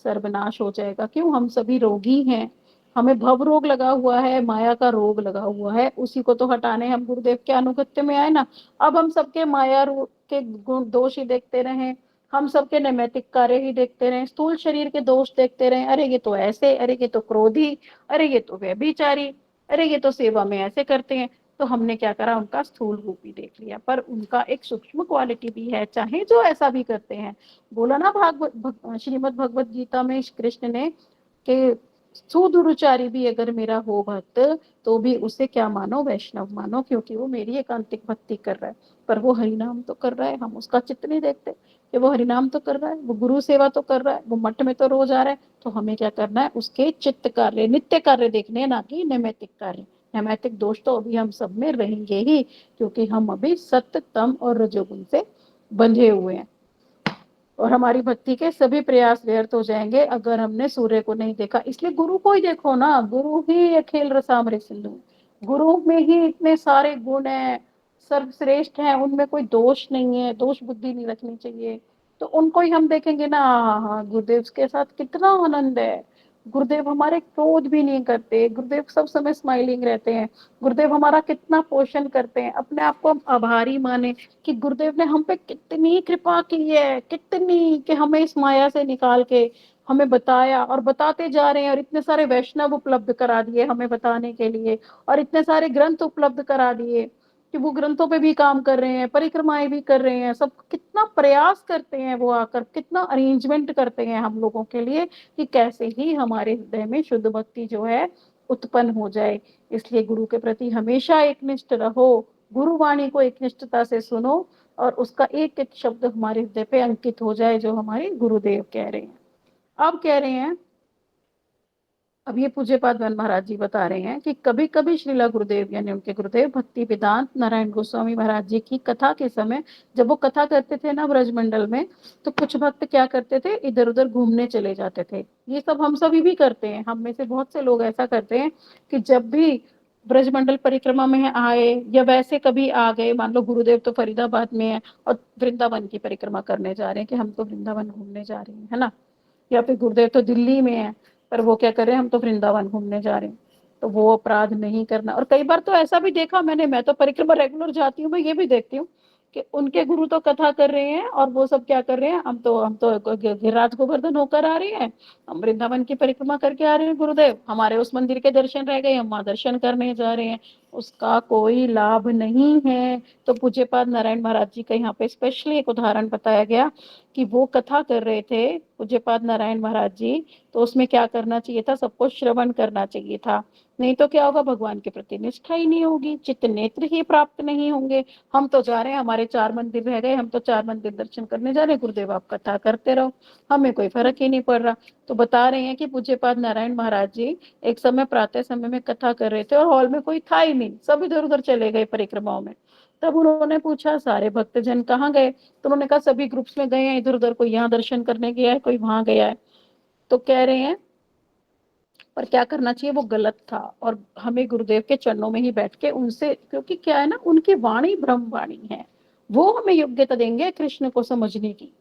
सर्वनाश हो जाएगा। क्यों? हम सभी रोगी हैं, हमें भव रोग लगा हुआ है, माया का रोग लगा हुआ है, उसी को तो हटाने हम गुरुदेव के अनुगत्य में आए ना। अब हम सबके माया रोग के गुण दोष ही देखते रहे, हम सबके नैमित्तिक कार्य ही देखते रहे, स्थूल शरीर के दोष देखते रहे, अरे ये तो ऐसे, अरे ये तो क्रोधी, अरे ये तो व्यभिचारी, अरे ये तो सेवा में ऐसे करते हैं। तो हमने क्या करा, उनका स्थूल रूप ही देख लिया, पर उनका एक सूक्ष्म क्वालिटी भी है, चाहे जो ऐसा भी करते हैं। बोला ना श्रीमद् भगवत गीता में कृष्ण ने कि सुदुरुचारी भी अगर मेरा हो भक्त तो भी उसे क्या मानो, वैष्णव मानो, क्योंकि वो मेरी एकांतिक भक्ति कर रहा है। पर वो हरिनाम तो कर रहा है, हम उसका चित्त नहीं देखते कि वो हरिनाम तो कर रहा है, वो गुरु सेवा तो कर रहा है, वो मठ में तो रोज आ रहा है। तो हमें क्या करना है, उसके चित्त कार्य, नित्य कार्य देखने हैं, ना कि नैमित्तिक कार्य। नैमित्तिक दोष तो अभी हम सब में रहेंगे ही, क्योंकि हम अभी सत्य तम और रजोगुण से बंधे हुए हैं। और हमारी भक्ति के सभी प्रयास व्यर्थ हो जाएंगे अगर हमने सूर्य को नहीं देखा। इसलिए गुरु को ही देखो ना, गुरु ही अखिल रसामृत सिंधु, गुरु में ही इतने सारे गुण हैं, सर्वश्रेष्ठ हैं, उनमें कोई दोष नहीं है, दोष बुद्धि नहीं रखनी चाहिए। तो उनको ही हम देखेंगे ना, हाँ हाँ गुरुदेव के साथ कितना आनंद है। गुरुदेव हमारे क्रोध भी नहीं करते, गुरुदेव सब समय स्माइलिंग रहते हैं, गुरुदेव हमारा कितना पोषण करते हैं। अपने आप को हम आभारी माने कि गुरुदेव ने हम पे कितनी कृपा की है, कितनी, कि हमें इस माया से निकाल के हमें बताया और बताते जा रहे हैं, और इतने सारे वैष्णव उपलब्ध करा दिए हमें बताने के लिए, और इतने सारे ग्रंथ उपलब्ध करा दिए कि वो ग्रंथों पे भी काम कर रहे हैं, परिक्रमाएं भी कर रहे हैं, सब कितना प्रयास करते हैं, वो आकर कितना अरेंजमेंट करते हैं हम लोगों के लिए, कि कैसे ही हमारे हृदय में शुद्ध भक्ति जो है उत्पन्न हो जाए। इसलिए गुरु के प्रति हमेशा एकनिष्ठ रहो, गुरुवाणी को एक निष्ठता से सुनो, और उसका एक एक शब्द हमारे हृदय पे अंकित हो जाए, जो हमारे गुरुदेव कह रहे हैं। अब कह रहे हैं, अब ये पूज्यपाद वन महाराज जी बता रहे हैं कि कभी कभी श्रीला गुरुदेव यानी उनके गुरुदेव भक्ति वेदांत नारायण गोस्वामी महाराज जी की कथा के समय, जब वो कथा करते थे ना ब्रजमंडल में, तो कुछ भक्त क्या करते थे, इधर उधर घूमने चले जाते थे। ये सब हम सभी भी करते हैं, हम में से बहुत से लोग ऐसा करते हैं कि जब भी ब्रजमंडल परिक्रमा में आए या वैसे कभी आ गए, मान लो गुरुदेव तो फरीदाबाद में है और वृंदावन की परिक्रमा करने जा रहे हैं कि हम तो वृंदावन घूमने जा रहे हैं, है ना, या फिर गुरुदेव तो दिल्ली में है पर वो क्या कर रहे हैं, हम तो वृंदावन घूमने जा रहे हैं। तो वो अपराध नहीं करना। और कई बार तो ऐसा भी देखा मैंने, मैं तो परिक्रमा रेगुलर जाती हूँ, मैं ये भी देखती हूँ कि उनके गुरु तो कथा कर रहे हैं और वो सब क्या कर रहे हैं, हम तो गिरिराज गोवर्धन होकर आ रहे हैं, हम वृंदावन की परिक्रमा करके आ रहे हैं, गुरुदेव हमारे उस मंदिर के दर्शन रह गए, हम वहां दर्शन करने जा रहे हैं। उसका कोई लाभ नहीं है। तो पूज्यपाद नारायण महाराज जी का यहाँ पे स्पेशली एक उदाहरण बताया गया कि वो कथा कर रहे थे पूज्यपाद नारायण महाराज जी, तो उसमें क्या करना चाहिए था, सबको श्रवण करना चाहिए था। नहीं तो क्या होगा, भगवान के प्रति निष्ठा ही नहीं होगी, चित्त नेत्र ही प्राप्त नहीं होंगे। हम तो जा रहे हैं, हमारे 4 मंदिर रह गए, हम तो 4 मंदिर दर्शन करने जा रहे हैं, गुरुदेव आप कथा करते रहो, हमें कोई फर्क ही नहीं पड़ रहा। तो बता रहे हैं कि पूज्यपाद नारायण महाराज जी एक समय प्रातः समय में कथा कर रहे थे और हॉल में कोई था ही नहीं, सब इधर उधर चले गए परिक्रमाओं में। तब उन्होंने पूछा सारे भक्तजन कहाँ गए, तो उन्होंने कहा सभी ग्रुप्स में गए हैं इधर उधर, कोई यहाँ दर्शन करने गया है, कोई वहां गया है। तो कह रहे हैं पर क्या करना चाहिए, वो गलत था। और हमें गुरुदेव के चरणों में ही बैठ के उनसे, क्योंकि क्या है ना, उनकी वाणी ब्रह्म वाणी है, वो हमें योग्यता देंगे कृष्ण को समझने की।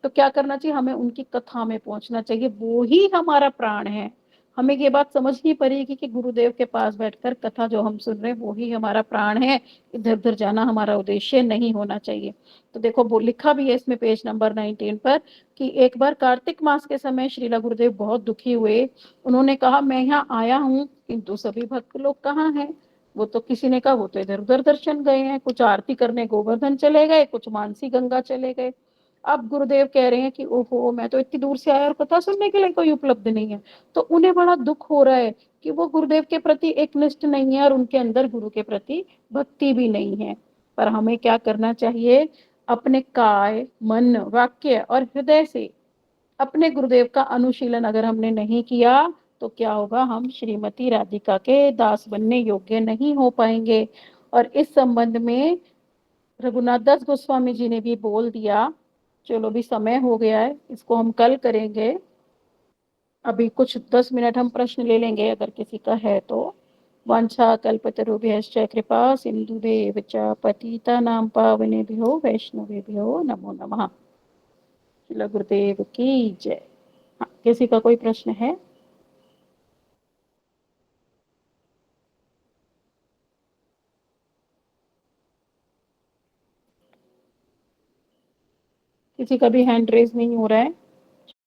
तो क्या करना चाहिए, हमें उनकी कथा में पहुंचना चाहिए, वो ही हमारा प्राण है। हमें ये बात समझनी पड़ेगी कि गुरुदेव के पास बैठकर कथा जो हम सुन रहे हैं वो ही हमारा प्राण है, इधर उधर जाना हमारा उद्देश्य नहीं होना चाहिए। तो देखो वो लिखा भी है इसमें पेज नंबर 19 पर कि एक बार कार्तिक मास के समय श्रीला गुरुदेव बहुत दुखी हुए। उन्होंने कहा मैं यहाँ आया हूँ किंतु सभी भक्त लोग कहाँ हैं। वो तो किसी ने कहा वो तो इधर उधर दर्शन गए हैं, कुछ आरती करने गोवर्धन चले गए, कुछ मानसी गंगा चले गए। अब गुरुदेव कह रहे हैं कि ओहो मैं तो इतनी दूर से आया और कथा सुनने के लिए कोई उपलब्ध नहीं है। तो उन्हें बड़ा दुख हो रहा है कि वो गुरुदेव के प्रति एक निष्ठ नहीं है और उनके अंदर गुरु के प्रति भक्ति भी नहीं है। पर हमें क्या करना चाहिए, अपने काय मन वाक्य और हृदय से अपने गुरुदेव का अनुशीलन अगर हमने नहीं किया तो क्या होगा, हम श्रीमती राधिका के दास बनने योग्य नहीं हो पाएंगे। और इस संबंध में रघुनाथ दास गोस्वामी जी ने भी बोल दिया। चलो भी समय हो गया है, इसको हम कल करेंगे। अभी कुछ 10 मिनट हम प्रश्न ले लेंगे अगर किसी का है तो। वांछा कल्पतरुभ्यश्च कृपा सिंधुभ्येव च पतितानां पावनेभ्यो वैष्णवेभ्यो नमो नमः। श्रील गुरुदेव की जय। हाँ, किसी का कोई प्रश्न है? किसी का भी हैंड रेज नहीं हो रहा है?